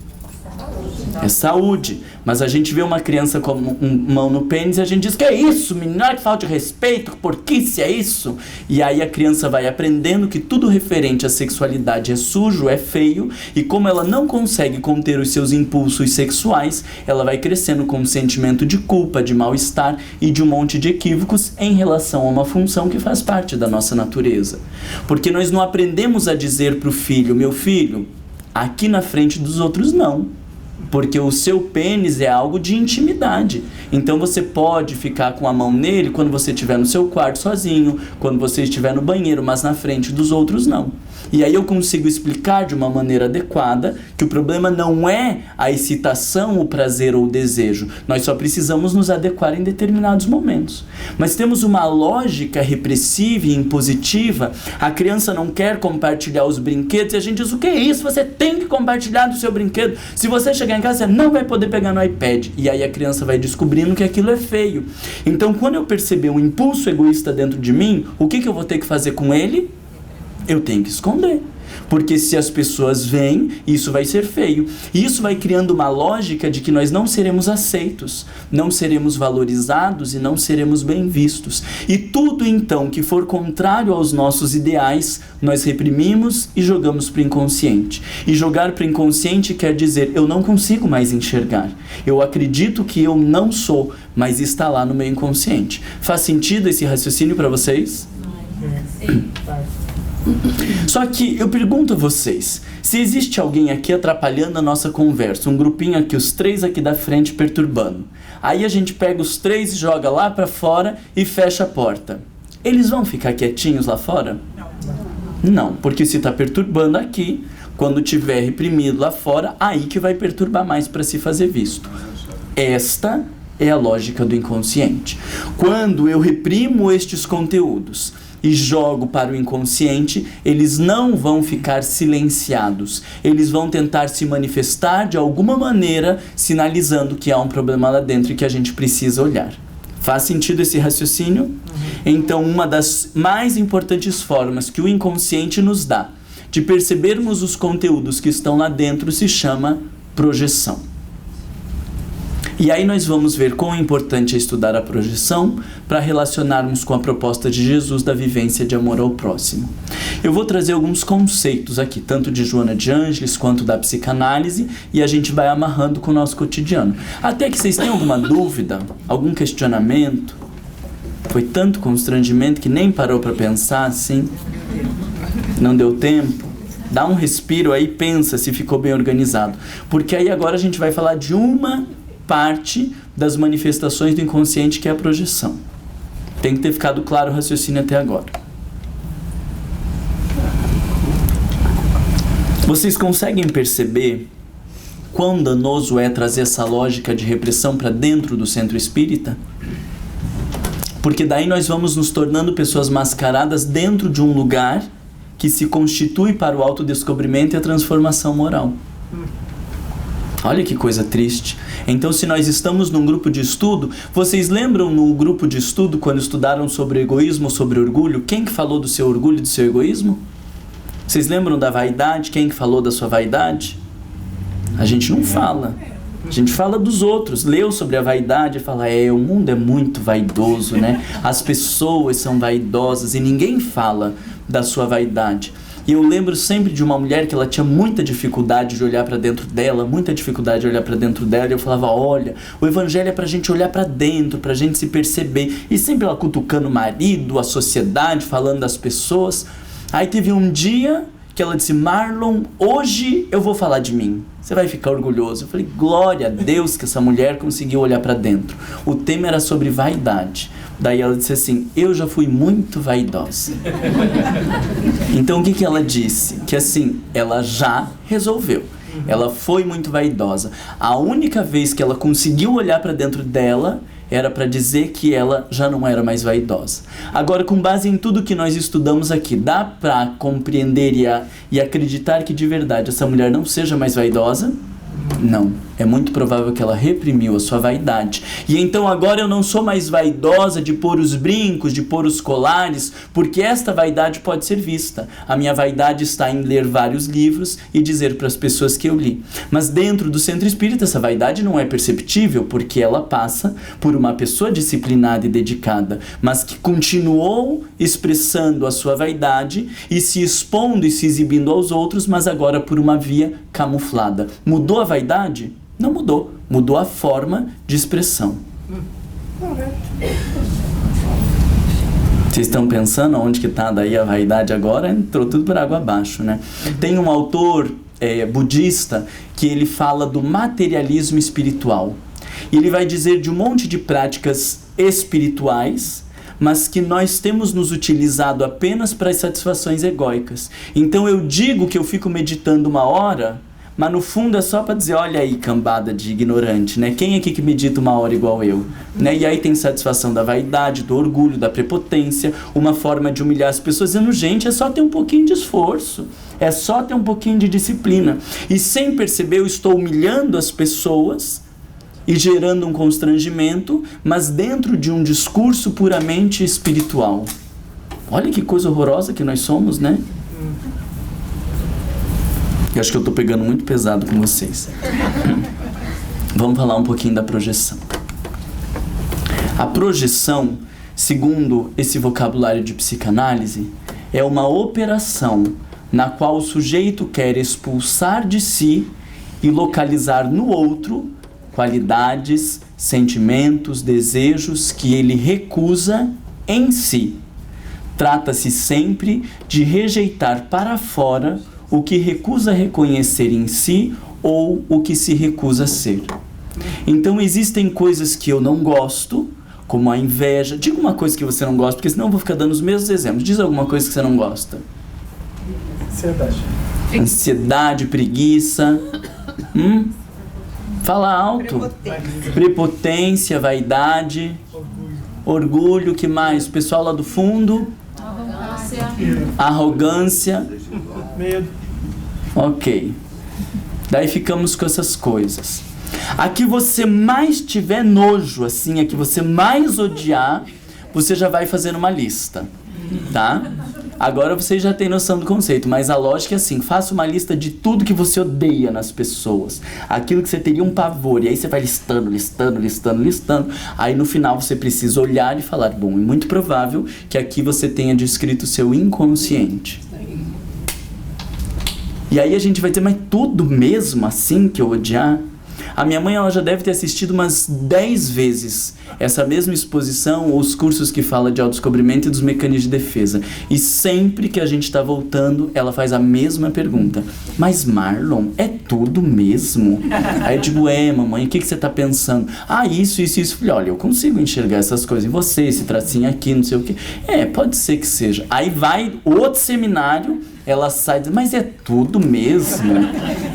É saúde, mas a gente vê uma criança com mão no pênis e a gente diz: que é isso, menino? Que falta de respeito, que porquice é isso? E aí a criança vai aprendendo que tudo referente à sexualidade é sujo, é feio, e como ela não consegue conter os seus impulsos sexuais, ela vai crescendo com um sentimento de culpa, de mal-estar e de um monte de equívocos em relação a uma função que faz parte da nossa natureza. Porque nós não aprendemos a dizer para o filho: meu filho, aqui na frente dos outros não. Porque o seu pênis é algo de intimidade. Então você pode ficar com a mão nele quando você estiver no seu quarto sozinho, quando você estiver no banheiro, mas na frente dos outros não. E aí eu consigo explicar de uma maneira adequada que o problema não é a excitação, o prazer ou o desejo. Nós só precisamos nos adequar em determinados momentos. Mas temos uma lógica repressiva e impositiva. A criança não quer compartilhar os brinquedos e a gente diz: o que é isso? Você tem que compartilhar do seu brinquedo. Se você chegar em casa, você não vai poder pegar no iPad. E aí a criança vai descobrindo que aquilo é feio. Então, quando eu perceber um impulso egoísta dentro de mim, o que eu vou ter que fazer com ele? Eu tenho que esconder. Porque se as pessoas veem, isso vai ser feio. E isso vai criando uma lógica de que nós não seremos aceitos, não seremos valorizados e não seremos bem vistos. E tudo então que for contrário aos nossos ideais, nós reprimimos e jogamos para o inconsciente. E jogar para o inconsciente quer dizer: eu não consigo mais enxergar. Eu acredito que eu não sou, mas está lá no meu inconsciente. Faz sentido esse raciocínio para vocês? Sim. Só que eu pergunto a vocês, se existe alguém aqui atrapalhando a nossa conversa, um grupinho aqui, os 3 aqui da frente perturbando, aí a gente pega os 3 e joga lá pra fora e fecha a porta, eles vão ficar quietinhos lá fora? Não, porque se tá perturbando aqui, quando tiver reprimido lá fora, aí que vai perturbar mais para se fazer visto. Esta é a lógica do inconsciente. Quando eu reprimo estes conteúdos e jogo para o inconsciente, eles não vão ficar silenciados. Eles vão tentar se manifestar de alguma maneira, sinalizando que há um problema lá dentro e que a gente precisa olhar. Faz sentido esse raciocínio? Então, uma das mais importantes formas que o inconsciente nos dá de percebermos os conteúdos que estão lá dentro se chama projeção. E aí nós vamos ver quão importante é estudar a projeção para relacionarmos com a proposta de Jesus da vivência de amor ao próximo. Eu vou trazer alguns conceitos aqui, tanto de Joana de Ângeles quanto da psicanálise, e a gente vai amarrando com o nosso cotidiano. Até que vocês tenham alguma dúvida, algum questionamento. Foi tanto constrangimento que nem parou para pensar assim. Não deu tempo. Dá um respiro aí, pensa se ficou bem organizado. Porque aí agora a gente vai falar de uma parte das manifestações do inconsciente, que é a projeção. Tem que ter ficado claro o raciocínio até agora. Vocês conseguem perceber quão danoso é trazer essa lógica de repressão para dentro do centro espírita? Porque daí nós vamos nos tornando pessoas mascaradas dentro de um lugar que se constitui para o autodescobrimento e a transformação moral. Olha que coisa triste. Então, se nós estamos num grupo de estudo, vocês lembram no grupo de estudo, quando estudaram sobre egoísmo, sobre orgulho, quem que falou do seu orgulho e do seu egoísmo? Vocês lembram da vaidade? Quem que falou da sua vaidade? A gente não fala. A gente fala dos outros. Leu sobre a vaidade e fala: o mundo é muito vaidoso, né? As pessoas são vaidosas e ninguém fala da sua vaidade. E eu lembro sempre de uma mulher que ela tinha muita dificuldade de olhar para dentro dela, e eu falava: olha, o evangelho é pra gente olhar para dentro, pra gente se perceber. E sempre ela cutucando o marido, a sociedade, falando das pessoas. Aí teve um dia que ela disse: Marlon, hoje eu vou falar de mim. Você vai ficar orgulhoso. Eu falei: glória a Deus que essa mulher conseguiu olhar para dentro. O tema era sobre vaidade. Daí ela disse assim: eu já fui muito vaidosa. Então o que ela disse? Que assim, ela já resolveu. Ela foi muito vaidosa. A única vez que ela conseguiu olhar para dentro dela era para dizer que ela já não era mais vaidosa. Agora, com base em tudo que nós estudamos aqui, dá para compreender e acreditar que de verdade essa mulher não seja mais vaidosa? Não. É muito provável que ela reprimiu a sua vaidade. E então agora eu não sou mais vaidosa de pôr os brincos, de pôr os colares, porque esta vaidade pode ser vista. A minha vaidade está em ler vários livros e dizer para as pessoas que eu li. Mas dentro do centro espírita essa vaidade não é perceptível, porque ela passa por uma pessoa disciplinada e dedicada, mas que continuou expressando a sua vaidade e se expondo e se exibindo aos outros, mas agora por uma via camuflada. Mudou a vaidade? Não mudou. Mudou a forma de expressão. Vocês estão pensando onde que está daí a vaidade agora? Entrou tudo por água abaixo, né? Tem um autor budista que ele fala do materialismo espiritual. E ele vai dizer de um monte de práticas espirituais, mas que nós temos nos utilizado apenas para as satisfações egóicas. Então eu digo que eu fico meditando 1 hora, mas no fundo é só para dizer, olha aí, cambada de ignorante, né? Quem aqui que medita 1 hora igual eu? Né? E aí tem satisfação da vaidade, do orgulho, da prepotência, uma forma de humilhar as pessoas, dizendo, gente, é só ter um pouquinho de esforço, é só ter um pouquinho de disciplina. E sem perceber, eu estou humilhando as pessoas e gerando um constrangimento, mas dentro de um discurso puramente espiritual. Olha que coisa horrorosa que nós somos, né? Eu acho que eu estou pegando muito pesado com vocês. Vamos falar um pouquinho da projeção. A projeção, segundo esse vocabulário de psicanálise, é uma operação na qual o sujeito quer expulsar de si e localizar no outro qualidades, sentimentos, desejos que ele recusa em si. Trata-se sempre de rejeitar para fora o que recusa reconhecer em si ou o que se recusa a ser. Então existem coisas que eu não gosto, como a inveja. Diga uma coisa que você não gosta, porque senão eu vou ficar dando os mesmos exemplos. Diz alguma coisa que você não gosta. Ansiedade, preguiça. Fala alto. Prepotência, vaidade, orgulho, que mais? O pessoal lá do fundo? Arrogância. Medo. Ok. Daí ficamos com essas coisas. A que você mais tiver nojo, assim, a que você mais odiar, você já vai fazendo uma lista, tá? Agora você já tem noção do conceito, mas a lógica é assim, faça uma lista de tudo que você odeia nas pessoas, aquilo que você teria um pavor, e aí você vai listando, aí no final você precisa olhar e falar, bom, é muito provável que aqui você tenha descrito o seu inconsciente. E aí a gente vai ter, mas tudo mesmo assim que eu odiar? A minha mãe, ela já deve ter assistido umas 10 vezes essa mesma exposição ou os cursos que fala de autodescobrimento e dos mecanismos de defesa. E sempre que a gente está voltando, ela faz a mesma pergunta. Mas Marlon, é tudo mesmo? Aí eu digo, mamãe, o que você está pensando? Ah, isso. Falei, olha, eu consigo enxergar essas coisas em você, esse tracinho aqui, não sei o quê. Pode ser que seja. Aí vai outro seminário, ela sai dizendo, mas é tudo mesmo?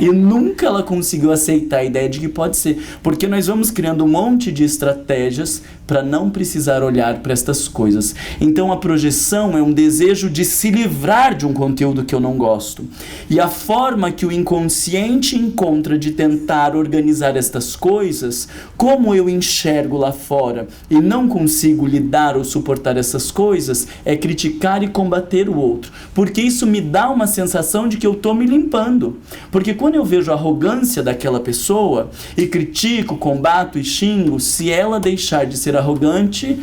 E nunca ela conseguiu aceitar a ideia de que pode ser. Porque nós vamos criando um monte de estratégias para não precisar olhar para estas coisas. Então a projeção é um desejo de se livrar de um conteúdo que eu não gosto. E a forma que o inconsciente encontra de tentar organizar estas coisas, como eu enxergo lá fora e não consigo lidar ou suportar essas coisas, é criticar e combater o outro. Porque isso me dá uma sensação de que eu estou me limpando. Porque quando eu vejo a arrogância daquela pessoa e critico, combato e xingo, se ela deixar de ser arrogante,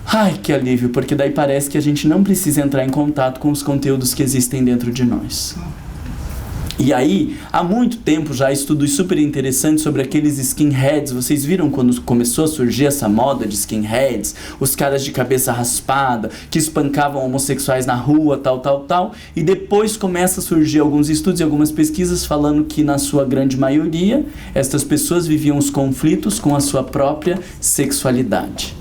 ai, que alívio, porque daí parece que a gente não precisa entrar em contato com os conteúdos que existem dentro de nós. E aí, há muito tempo já estudos super interessantes sobre aqueles skinheads. Vocês viram quando começou a surgir essa moda de skinheads? Os caras de cabeça raspada, que espancavam homossexuais na rua, tal. E depois começa a surgir alguns estudos e algumas pesquisas falando que, na sua grande maioria, estas pessoas viviam os conflitos com a sua própria sexualidade.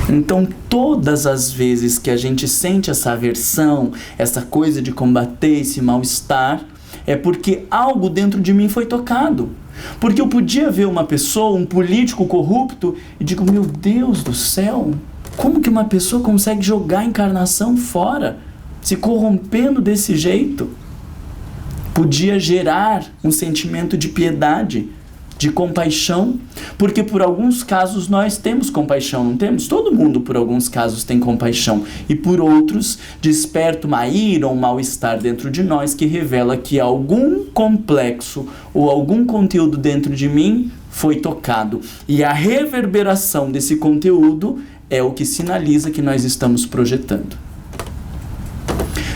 Então, todas as vezes que a gente sente essa aversão, essa coisa de combater esse mal-estar, é porque algo dentro de mim foi tocado. Porque eu podia ver uma pessoa, um político corrupto, e digo, meu Deus do céu, como que uma pessoa consegue jogar a encarnação fora, se corrompendo desse jeito? Podia gerar um sentimento de piedade, de compaixão, porque por alguns casos nós temos compaixão, não temos? Todo mundo por alguns casos tem compaixão, e por outros desperta uma ira ou um mal-estar dentro de nós que revela que algum complexo ou algum conteúdo dentro de mim foi tocado, e a reverberação desse conteúdo é o que sinaliza que nós estamos projetando.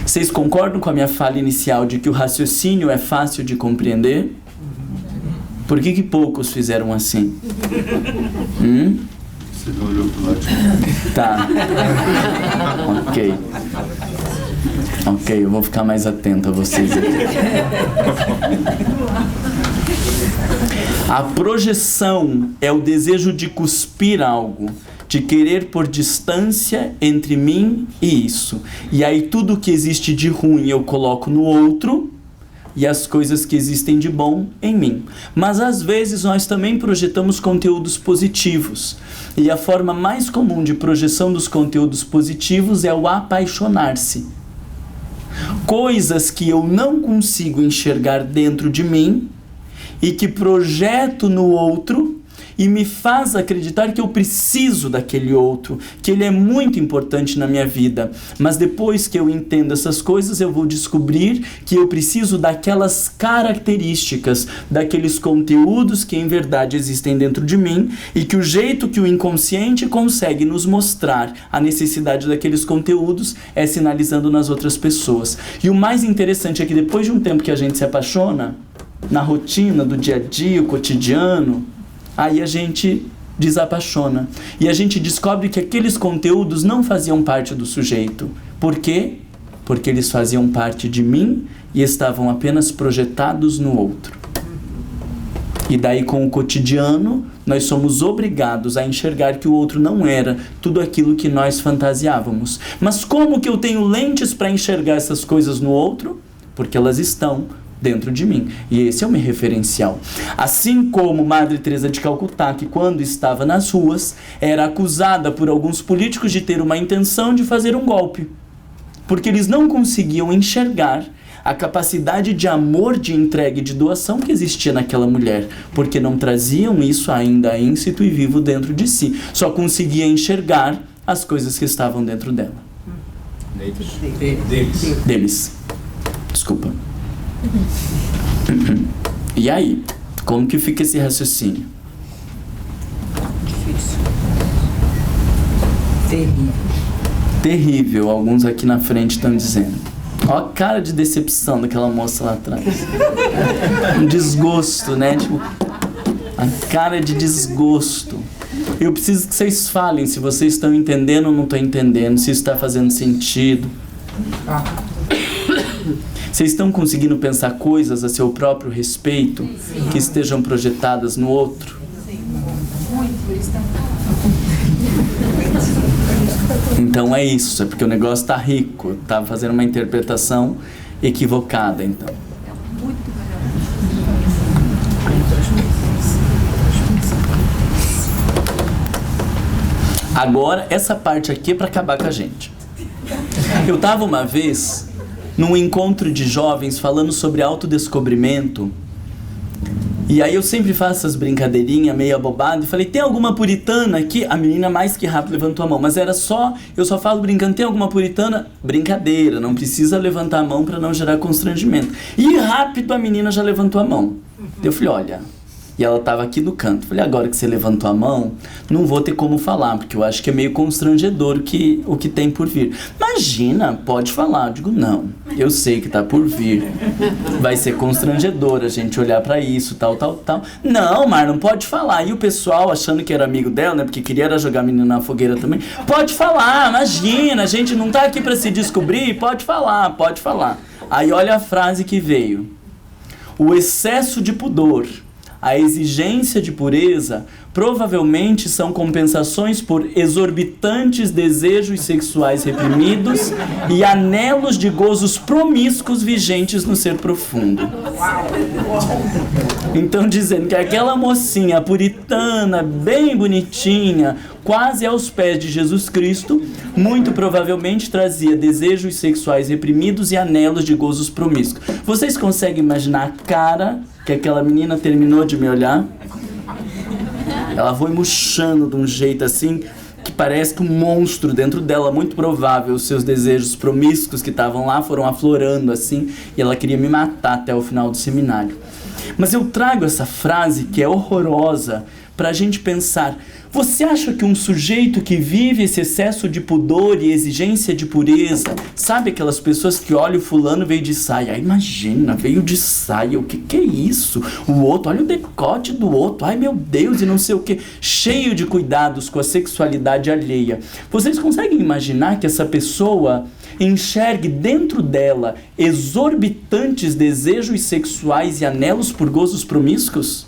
Vocês concordam com a minha fala inicial de que o raciocínio é fácil de compreender? Por que poucos fizeram assim? Você não olhou pro lado. Tá. Ok, eu vou ficar mais atento a vocês aqui. A projeção é o desejo de cuspir algo, de querer pôr distância entre mim e isso. E aí tudo que existe de ruim eu coloco no outro, e as coisas que existem de bom em mim. Mas às vezes nós também projetamos conteúdos positivos. E a forma mais comum de projeção dos conteúdos positivos é o apaixonar-se. Coisas que eu não consigo enxergar dentro de mim e que projeto no outro e me faz acreditar que eu preciso daquele outro, que ele é muito importante na minha vida. Mas depois que eu entendo essas coisas, eu vou descobrir que eu preciso daquelas características, daqueles conteúdos que em verdade existem dentro de mim, e que o jeito que o inconsciente consegue nos mostrar a necessidade daqueles conteúdos é sinalizando nas outras pessoas. E o mais interessante é que depois de um tempo que a gente se apaixona, na rotina do dia a dia, o cotidiano, aí a gente desapaixona. E a gente descobre que aqueles conteúdos não faziam parte do sujeito. Por quê? Porque eles faziam parte de mim e estavam apenas projetados no outro. E daí, com o cotidiano, nós somos obrigados a enxergar que o outro não era tudo aquilo que nós fantasiávamos. Mas como que eu tenho lentes para enxergar essas coisas no outro? Porque elas estão dentro de mim. E esse é o meu referencial. Assim como Madre Teresa de Calcutá, que quando estava nas ruas, era acusada por alguns políticos de ter uma intenção de fazer um golpe. Porque eles não conseguiam enxergar a capacidade de amor, de entrega e de doação que existia naquela mulher. Porque não traziam isso ainda íncito e vivo dentro de si. Só conseguia enxergar as coisas que estavam dentro dela. Deles. Desculpa. E aí, como que fica esse raciocínio? Difícil. Terrível. Terrível, alguns aqui na frente estão dizendo. Olha a cara de decepção daquela moça lá atrás. Um desgosto, né? Tipo, a cara de desgosto. Eu preciso que vocês falem se vocês estão entendendo ou não estão entendendo, se isso está fazendo sentido. Vocês estão conseguindo pensar coisas a seu próprio respeito, que estejam projetadas no outro? Então é isso, é porque o negócio está rico, está fazendo uma interpretação equivocada, então. Agora, essa parte aqui é para acabar com a gente. Eu estava uma vez num encontro de jovens falando sobre autodescobrimento, e aí eu sempre faço essas brincadeirinhas meio abobado e falei, tem alguma puritana aqui? A menina mais que rápido levantou a mão, mas era só, eu só falo brincando, tem alguma puritana? Brincadeira, não precisa levantar a mão para não gerar constrangimento. E rápido a menina já levantou a mão. Eu falei, olha, e ela estava aqui no canto. Falei, agora que você levantou a mão, não vou ter como falar, porque eu acho que é meio constrangedor o que tem por vir. Imagina, pode falar. Eu digo, não, eu sei que tá por vir. Vai ser constrangedor a gente olhar pra isso, tal. Não, Marlon, pode falar. E o pessoal, achando que era amigo dela, né, porque queria era jogar a menina na fogueira também, pode falar, imagina, a gente não tá aqui pra se descobrir, pode falar. Aí olha a frase que veio. O excesso de pudor, a exigência de pureza provavelmente são compensações por exorbitantes desejos sexuais reprimidos e anelos de gozos promíscuos vigentes no ser profundo. Então, dizendo que aquela mocinha puritana, bem bonitinha, quase aos pés de Jesus Cristo, muito provavelmente trazia desejos sexuais reprimidos e anelos de gozos promíscuos. Vocês conseguem imaginar a cara que aquela menina terminou de me olhar? Ela foi murchando de um jeito assim, que parece que um monstro dentro dela, muito provável, os seus desejos promíscuos que estavam lá foram aflorando assim, e ela queria me matar até o final do seminário. Mas eu trago essa frase que é horrorosa para a gente pensar. Você acha que um sujeito que vive esse excesso de pudor e exigência de pureza, sabe aquelas pessoas que olham o fulano veio de saia? Imagina, veio de saia, o que é isso? O outro, olha o decote do outro, ai meu Deus, e não sei o que, cheio de cuidados com a sexualidade alheia. Vocês conseguem imaginar que essa pessoa enxergue dentro dela exorbitantes desejos sexuais e anelos por gozos promíscuos?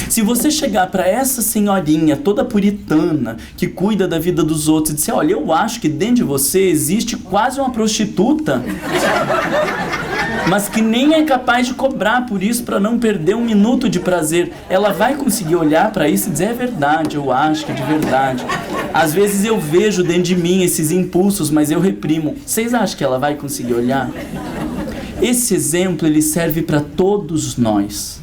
Se você chegar para essa senhorinha toda puritana, que cuida da vida dos outros, e disser, olha, eu acho que dentro de você existe quase uma prostituta, mas que nem é capaz de cobrar por isso para não perder um minuto de prazer, ela vai conseguir olhar para isso e dizer, é verdade, eu acho que é de verdade. Às vezes eu vejo dentro de mim esses impulsos, mas eu reprimo. Vocês acham que ela vai conseguir olhar? Esse exemplo, ele serve para todos nós.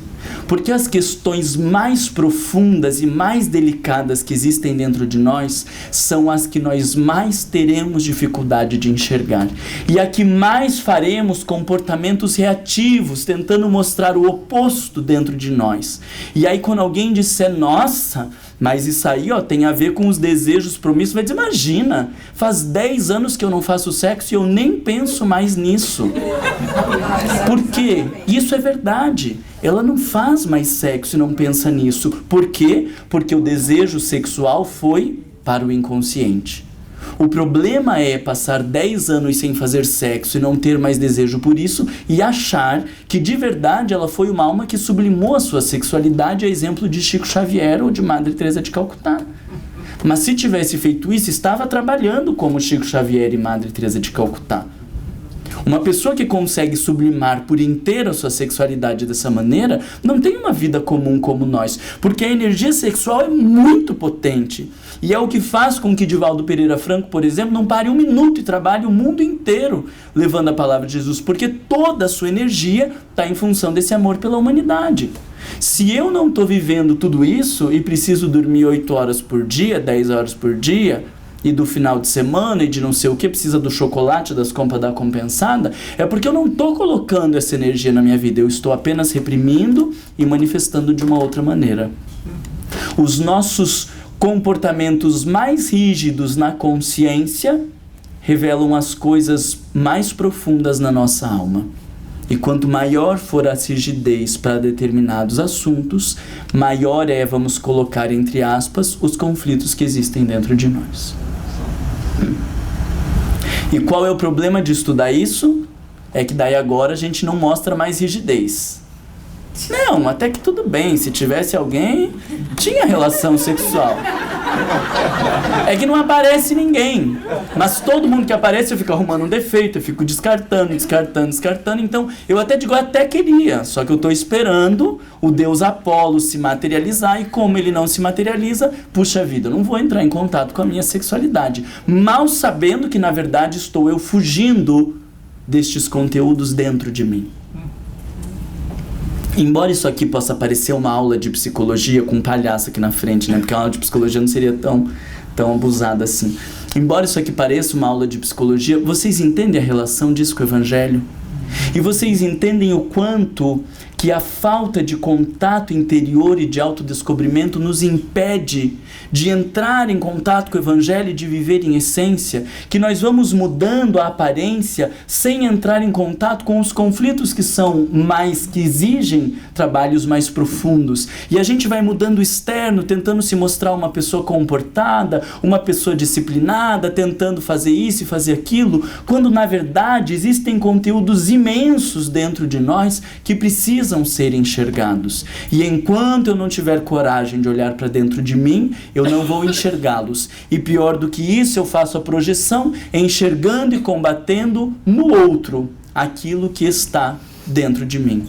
Porque as questões mais profundas e mais delicadas que existem dentro de nós são as que nós mais teremos dificuldade de enxergar. E a que mais faremos comportamentos reativos, tentando mostrar o oposto dentro de nós. E aí quando alguém disser, nossa, mas isso aí tem a ver com os desejos promíscuos, vai dizer, imagina, faz 10 anos que eu não faço sexo e eu nem penso mais nisso. Por quê? Isso é verdade. Ela não faz mais sexo e não pensa nisso. Por quê? Porque o desejo sexual foi para o inconsciente. O problema é passar 10 anos sem fazer sexo e não ter mais desejo por isso e achar que de verdade ela foi uma alma que sublimou a sua sexualidade, a exemplo de Chico Xavier ou de Madre Teresa de Calcutá. Mas se tivesse feito isso, estava trabalhando como Chico Xavier e Madre Teresa de Calcutá. Uma pessoa que consegue sublimar por inteiro a sua sexualidade dessa maneira não tem uma vida comum como nós, porque a energia sexual é muito potente e é o que faz com que Divaldo Pereira Franco, por exemplo, não pare um minuto e trabalhe o mundo inteiro levando a palavra de Jesus, porque toda a sua energia está em função desse amor pela humanidade. Se eu não estou vivendo tudo isso e preciso dormir 8 horas por dia, 10 horas por dia, e do final de semana e de não sei o que, precisa do chocolate, das compras da compensada, é porque eu não estou colocando essa energia na minha vida, eu estou apenas reprimindo e manifestando de uma outra maneira. Os nossos comportamentos mais rígidos na consciência revelam as coisas mais profundas na nossa alma. E quanto maior for a rigidez para determinados assuntos, maior é, vamos colocar entre aspas, os conflitos que existem dentro de nós. E qual é o problema de estudar isso? É que daí agora a gente não mostra mais rigidez. Não, até que tudo bem, se tivesse alguém, tinha relação sexual. É que não aparece ninguém. Mas todo mundo que aparece eu fico arrumando um defeito, eu fico descartando. Então eu até digo, eu até queria, só que eu estou esperando o deus Apolo se materializar, e como ele não se materializa, puxa vida, eu não vou entrar em contato com a minha sexualidade, mal sabendo que na verdade estou eu fugindo destes conteúdos dentro de mim. Embora isso aqui possa parecer uma aula de psicologia com um palhaço aqui na frente, né? Porque a aula de psicologia não seria tão abusada assim. Embora isso aqui pareça uma aula de psicologia, vocês entendem a relação disso com o Evangelho? E vocês entendem o quanto que a falta de contato interior e de autodescobrimento nos impede de entrar em contato com o Evangelho e de viver em essência, que nós vamos mudando a aparência sem entrar em contato com os conflitos que exigem trabalhos mais profundos. E a gente vai mudando o externo, tentando se mostrar uma pessoa comportada, uma pessoa disciplinada, tentando fazer isso e fazer aquilo, quando na verdade existem conteúdos imensos dentro de nós que precisam precisam ser enxergados. E enquanto eu não tiver coragem de olhar para dentro de mim, eu não vou enxergá-los. E pior do que isso, eu faço a projeção enxergando e combatendo no outro aquilo que está dentro de mim.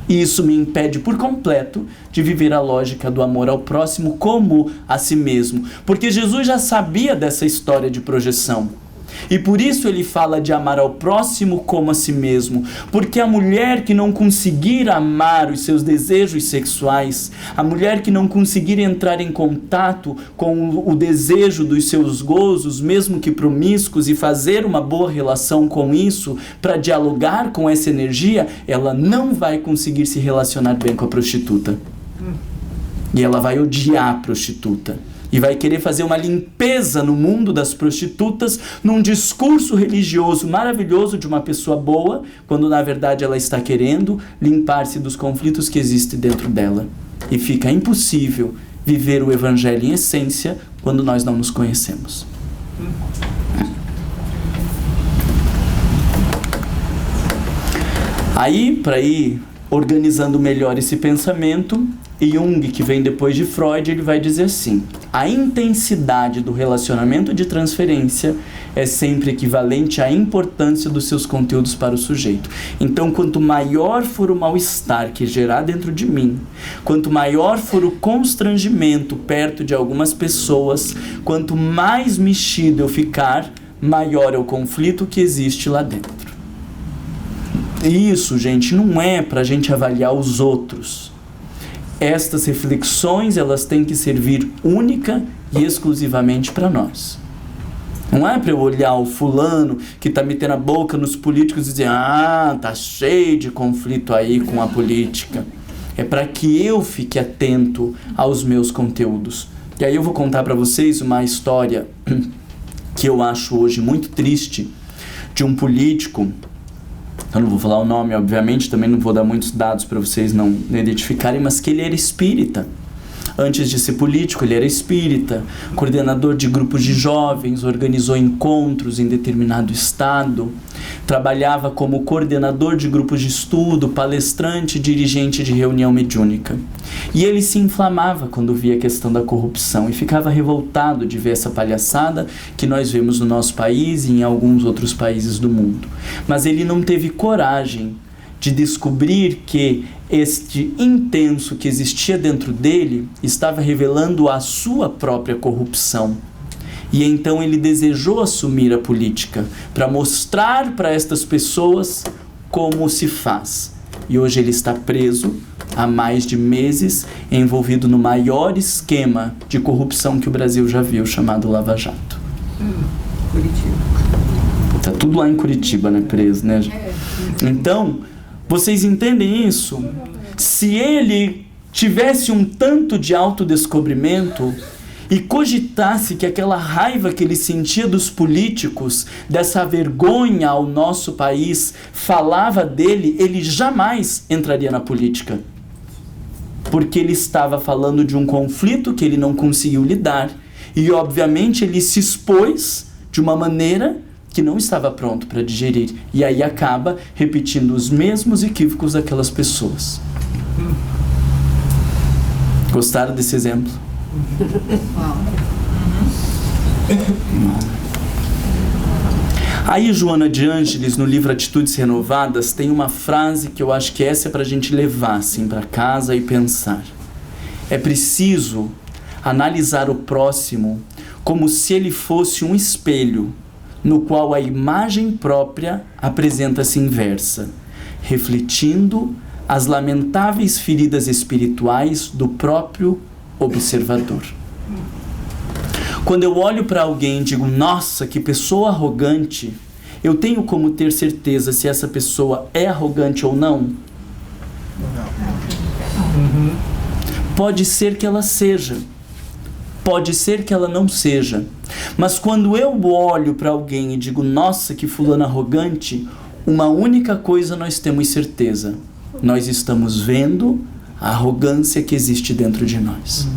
E isso me impede por completo de viver a lógica do amor ao próximo como a si mesmo. Porque Jesus já sabia dessa história de projeção. E por isso ele fala de amar ao próximo como a si mesmo. Porque a mulher que não conseguir amar os seus desejos sexuais, a mulher que não conseguir entrar em contato com o desejo dos seus gozos, mesmo que promíscuos, e fazer uma boa relação com isso, para dialogar com essa energia, ela não vai conseguir se relacionar bem com a prostituta. E ela vai odiar a prostituta. E vai querer fazer uma limpeza no mundo das prostitutas num discurso religioso maravilhoso de uma pessoa boa, quando na verdade ela está querendo limpar-se dos conflitos que existem dentro dela. E fica impossível viver o evangelho em essência quando nós não nos conhecemos. Aí, para ir organizando melhor esse pensamento, Jung, que vem depois de Freud, ele vai dizer assim: a intensidade do relacionamento de transferência é sempre equivalente à importância dos seus conteúdos para o sujeito. Então, quanto maior for o mal-estar que gerar dentro de mim, quanto maior for o constrangimento perto de algumas pessoas, quanto mais mexido eu ficar, maior é o conflito que existe lá dentro. E isso, gente, não é para a gente avaliar os outros. Estas reflexões, elas têm que servir única e exclusivamente para nós. Não é para eu olhar o fulano que está metendo a boca nos políticos e dizer: ah, tá cheio de conflito aí com a política. É para que eu fique atento aos meus conteúdos. E aí eu vou contar para vocês uma história que eu acho hoje muito triste, de um político. Eu não vou falar o nome, obviamente, também não vou dar muitos dados para vocês não identificarem, mas que ele era espírita. Antes de ser político, ele era espírita, coordenador de grupos de jovens, organizou encontros em determinado estado, trabalhava como coordenador de grupos de estudo, palestrante, dirigente de reunião mediúnica. E ele se inflamava quando via a questão da corrupção e ficava revoltado de ver essa palhaçada que nós vemos no nosso país e em alguns outros países do mundo. Mas ele não teve coragem de descobrir que este intenso que existia dentro dele estava revelando a sua própria corrupção. E então ele desejou assumir a política para mostrar para estas pessoas como se faz. E hoje ele está preso há mais de meses, envolvido no maior esquema de corrupção que o Brasil já viu, chamado Lava Jato. Curitiba. Tá tudo lá em Curitiba, né, preso, né? Então, vocês entendem isso? Se ele tivesse um tanto de autodescobrimento e cogitasse que aquela raiva que ele sentia dos políticos, dessa vergonha ao nosso país, falava dele, ele jamais entraria na política. Porque ele estava falando de um conflito que ele não conseguiu lidar. E, obviamente, ele se expôs de uma maneira que não estava pronto para digerir. E aí acaba repetindo os mesmos equívocos daquelas pessoas. Gostaram desse exemplo? Aí Joana de Ângeles, no livro Atitudes Renovadas, tem uma frase que eu acho que essa é para a gente levar assim, para casa e pensar. É preciso analisar o próximo como se ele fosse um espelho, no qual a imagem própria apresenta-se inversa, refletindo as lamentáveis feridas espirituais do próprio observador. Quando eu olho para alguém e digo: nossa, que pessoa arrogante, eu tenho como ter certeza se essa pessoa é arrogante ou não? Pode ser que ela seja, pode ser que ela não seja. Mas quando eu olho para alguém e digo: nossa, que fulano arrogante, uma única coisa nós temos certeza: nós estamos vendo a arrogância que existe dentro de nós.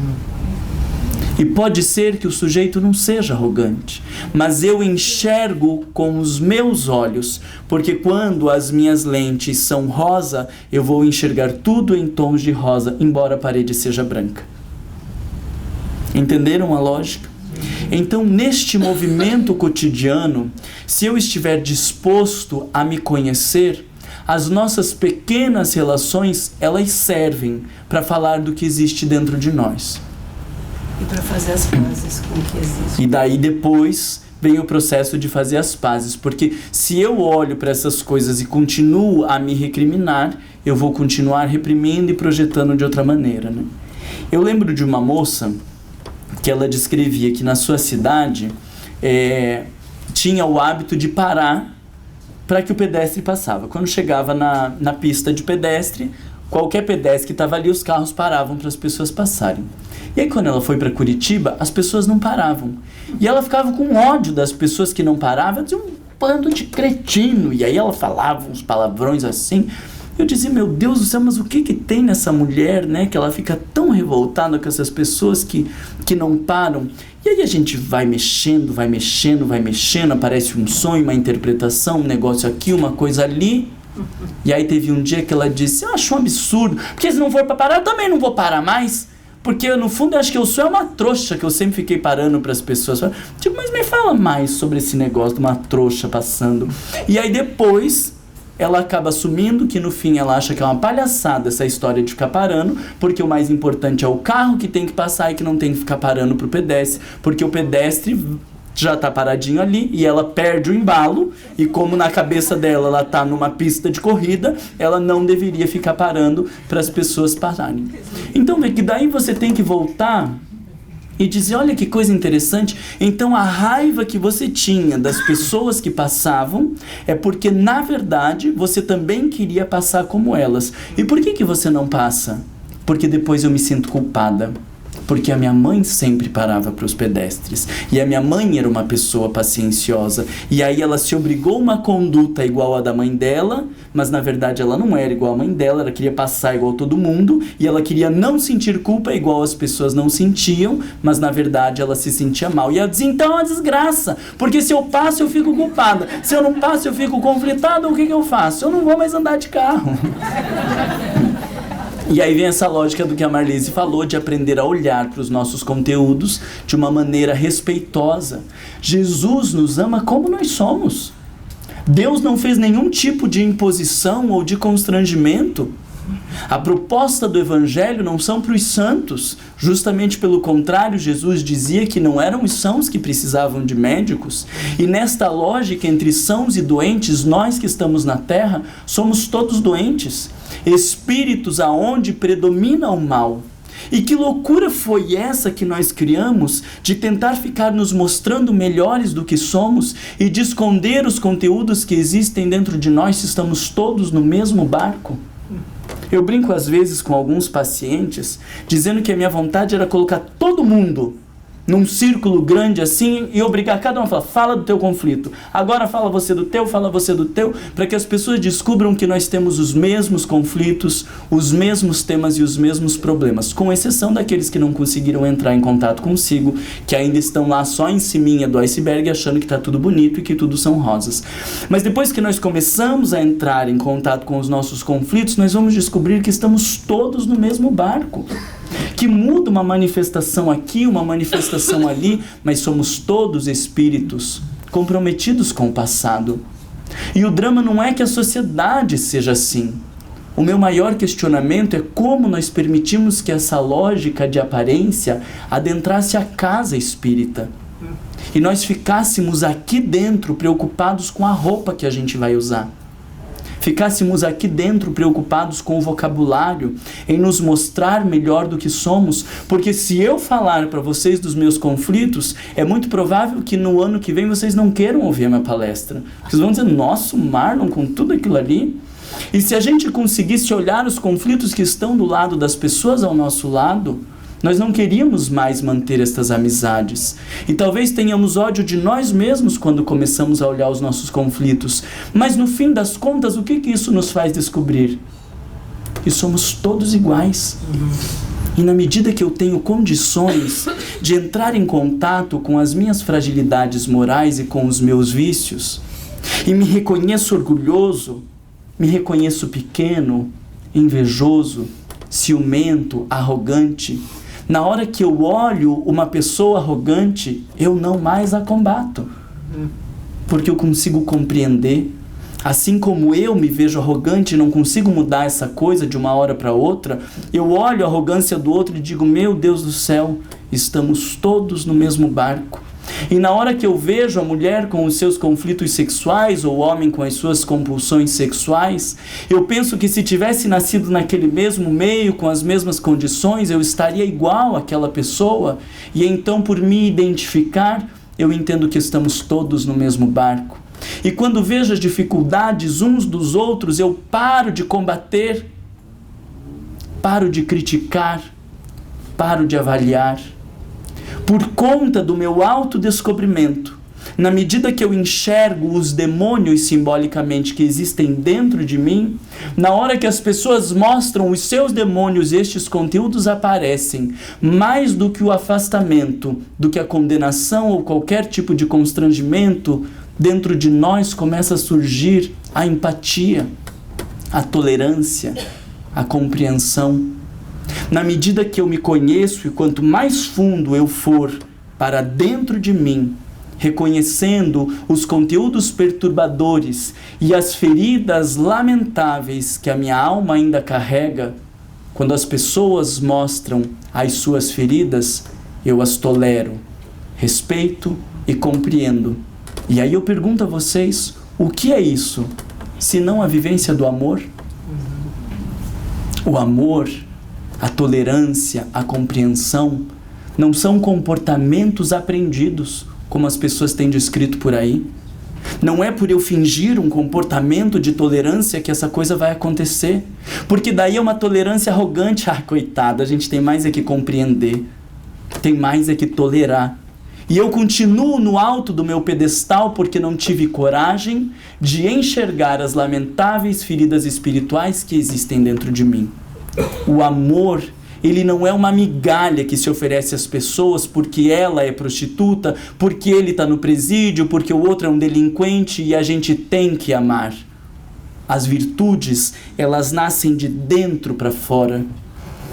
E pode ser que o sujeito não seja arrogante, mas eu enxergo com os meus olhos, porque quando as minhas lentes são rosa, eu vou enxergar tudo em tons de rosa, embora a parede seja branca. Entenderam a lógica? Então, neste movimento cotidiano, se eu estiver disposto a me conhecer, as nossas pequenas relações, elas servem para falar do que existe dentro de nós. E para fazer as pazes com o que existe. E daí depois vem o processo de fazer as pazes, porque se eu olho para essas coisas e continuo a me recriminar, eu vou continuar reprimindo e projetando de outra maneira, né? Eu lembro de uma moça que ela descrevia que na sua cidade tinha o hábito de parar para que o pedestre passava. Quando chegava na pista de pedestre, qualquer pedestre que estava ali, os carros paravam para as pessoas passarem. E aí quando ela foi para Curitiba, as pessoas não paravam. E ela ficava com ódio das pessoas que não paravam. Ela dizia, um bando de cretino. E aí ela falava uns palavrões assim. Eu dizia, meu Deus do céu, mas o que tem nessa mulher, né? Que ela fica tão revoltada com essas pessoas que não param. E aí a gente vai mexendo, aparece um sonho, uma interpretação, um negócio aqui, uma coisa ali. E aí teve um dia que ela disse, eu acho um absurdo, porque se não for para parar, eu também não vou parar mais. Porque no fundo eu acho que eu sou uma trouxa, que eu sempre fiquei parando para as pessoas. Tipo, mas me fala mais sobre esse negócio de uma trouxa passando. E aí depois ela acaba assumindo que no fim ela acha que é uma palhaçada essa história de ficar parando, porque o mais importante é o carro que tem que passar e que não tem que ficar parando pro pedestre, porque o pedestre já tá paradinho ali e ela perde o embalo, e como na cabeça dela ela tá numa pista de corrida, ela não deveria ficar parando para as pessoas pararem. Então vê que daí você tem que voltar e dizer, olha que coisa interessante, então a raiva que você tinha das pessoas que passavam é porque na verdade você também queria passar como elas. E por que você não passa? Porque depois eu me sinto culpada. Porque a minha mãe sempre parava para os pedestres. E a minha mãe era uma pessoa pacienciosa. E aí ela se obrigou a uma conduta igual a da mãe dela, mas na verdade ela não era igual a mãe dela, ela queria passar igual todo mundo, e ela queria não sentir culpa igual as pessoas não sentiam, mas na verdade ela se sentia mal. E ela dizia, então é uma desgraça, porque se eu passo eu fico culpada, se eu não passo eu fico conflitada, o que eu faço? Eu não vou mais andar de carro. E aí vem essa lógica do que a Marlise falou, de aprender a olhar para os nossos conteúdos de uma maneira respeitosa. Jesus nos ama como nós somos. Deus não fez nenhum tipo de imposição ou de constrangimento. A proposta do Evangelho não são para os santos. Justamente pelo contrário, Jesus dizia que não eram os sãos que precisavam de médicos. E nesta lógica entre sãos e doentes, nós que estamos na terra, somos todos doentes. Espíritos aonde predomina o mal. E que loucura foi essa que nós criamos de tentar ficar nos mostrando melhores do que somos e de esconder os conteúdos que existem dentro de nós se estamos todos no mesmo barco? Eu brinco às vezes com alguns pacientes dizendo que a minha vontade era colocar todo mundo num círculo grande assim e obrigar cada um a falar, fala do teu conflito, agora fala você do teu, para que as pessoas descubram que nós temos os mesmos conflitos, os mesmos temas e os mesmos problemas, com exceção daqueles que não conseguiram entrar em contato consigo, que ainda estão lá só em ciminha do iceberg achando que está tudo bonito e que tudo são rosas. Mas depois que nós começamos a entrar em contato com os nossos conflitos, nós vamos descobrir que estamos todos no mesmo barco. Que muda uma manifestação aqui, uma manifestação ali, mas somos todos espíritos comprometidos com o passado. E o drama não é que a sociedade seja assim. O meu maior questionamento é como nós permitimos que essa lógica de aparência adentrasse a casa espírita. E nós ficássemos aqui dentro preocupados com a roupa que a gente vai usar. Ficássemos aqui dentro preocupados com o vocabulário, em nos mostrar melhor do que somos, porque se eu falar para vocês dos meus conflitos, é muito provável que no ano que vem vocês não queiram ouvir a minha palestra. Vocês vão dizer, nossa, o Marlon com tudo aquilo ali. E se a gente conseguisse olhar os conflitos que estão do lado das pessoas ao nosso lado, nós não queríamos mais manter estas amizades. E talvez tenhamos ódio de nós mesmos quando começamos a olhar os nossos conflitos. Mas no fim das contas, o que isso nos faz descobrir? Que somos todos iguais. E na medida que eu tenho condições de entrar em contato com as minhas fragilidades morais e com os meus vícios, e me reconheço orgulhoso, me reconheço pequeno, invejoso, ciumento, arrogante, na hora que eu olho uma pessoa arrogante, eu não mais a combato. Porque eu consigo compreender. Assim como eu me vejo arrogante e não consigo mudar essa coisa de uma hora para outra, eu olho a arrogância do outro e digo, meu Deus do céu, estamos todos no mesmo barco. E na hora que eu vejo a mulher com os seus conflitos sexuais ou o homem com as suas compulsões sexuais, eu penso que se tivesse nascido naquele mesmo meio, com as mesmas condições, eu estaria igual àquela pessoa. E então, por me identificar, eu entendo que estamos todos no mesmo barco. E quando vejo as dificuldades uns dos outros, eu paro de combater, paro de criticar, paro de avaliar. Por conta do meu autodescobrimento, na medida que eu enxergo os demônios simbolicamente que existem dentro de mim, na hora que as pessoas mostram os seus demônios, estes conteúdos aparecem, mais do que o afastamento, do que a condenação ou qualquer tipo de constrangimento, dentro de nós começa a surgir a empatia, a tolerância, a compreensão. Na medida que eu me conheço e quanto mais fundo eu for para dentro de mim, reconhecendo os conteúdos perturbadores e as feridas lamentáveis que a minha alma ainda carrega, quando as pessoas mostram as suas feridas, eu as tolero, respeito e compreendo. E aí eu pergunto a vocês, o que é isso, se não a vivência do amor? O amor, a tolerância, a compreensão, não são comportamentos aprendidos, como as pessoas têm descrito por aí. Não é por eu fingir um comportamento de tolerância que essa coisa vai acontecer. Porque daí é uma tolerância arrogante. Ah, coitada, a gente tem mais é que compreender. Tem mais é que tolerar. E eu continuo no alto do meu pedestal porque não tive coragem de enxergar as lamentáveis feridas espirituais que existem dentro de mim. O amor, ele não é uma migalha que se oferece às pessoas porque ela é prostituta, porque ele está no presídio, porque o outro é um delinquente e a gente tem que amar. As virtudes, elas nascem de dentro para fora.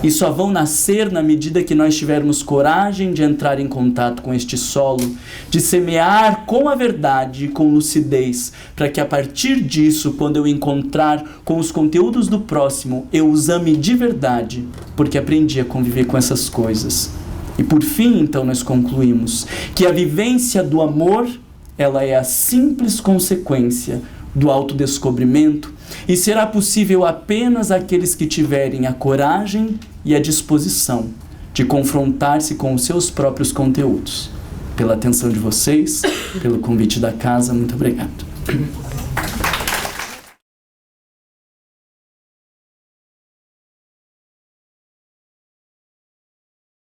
E só vão nascer na medida que nós tivermos coragem de entrar em contato com este solo, de semear com a verdade e com lucidez, para que a partir disso, quando eu encontrar com os conteúdos do próximo, eu os ame de verdade, porque aprendi a conviver com essas coisas. E por fim, então, nós concluímos que a vivência do amor, ela é a simples consequência do autodescobrimento e será possível apenas àqueles que tiverem a coragem e a disposição de confrontar-se com os seus próprios conteúdos. Pela atenção de vocês, pelo convite da casa, muito obrigado.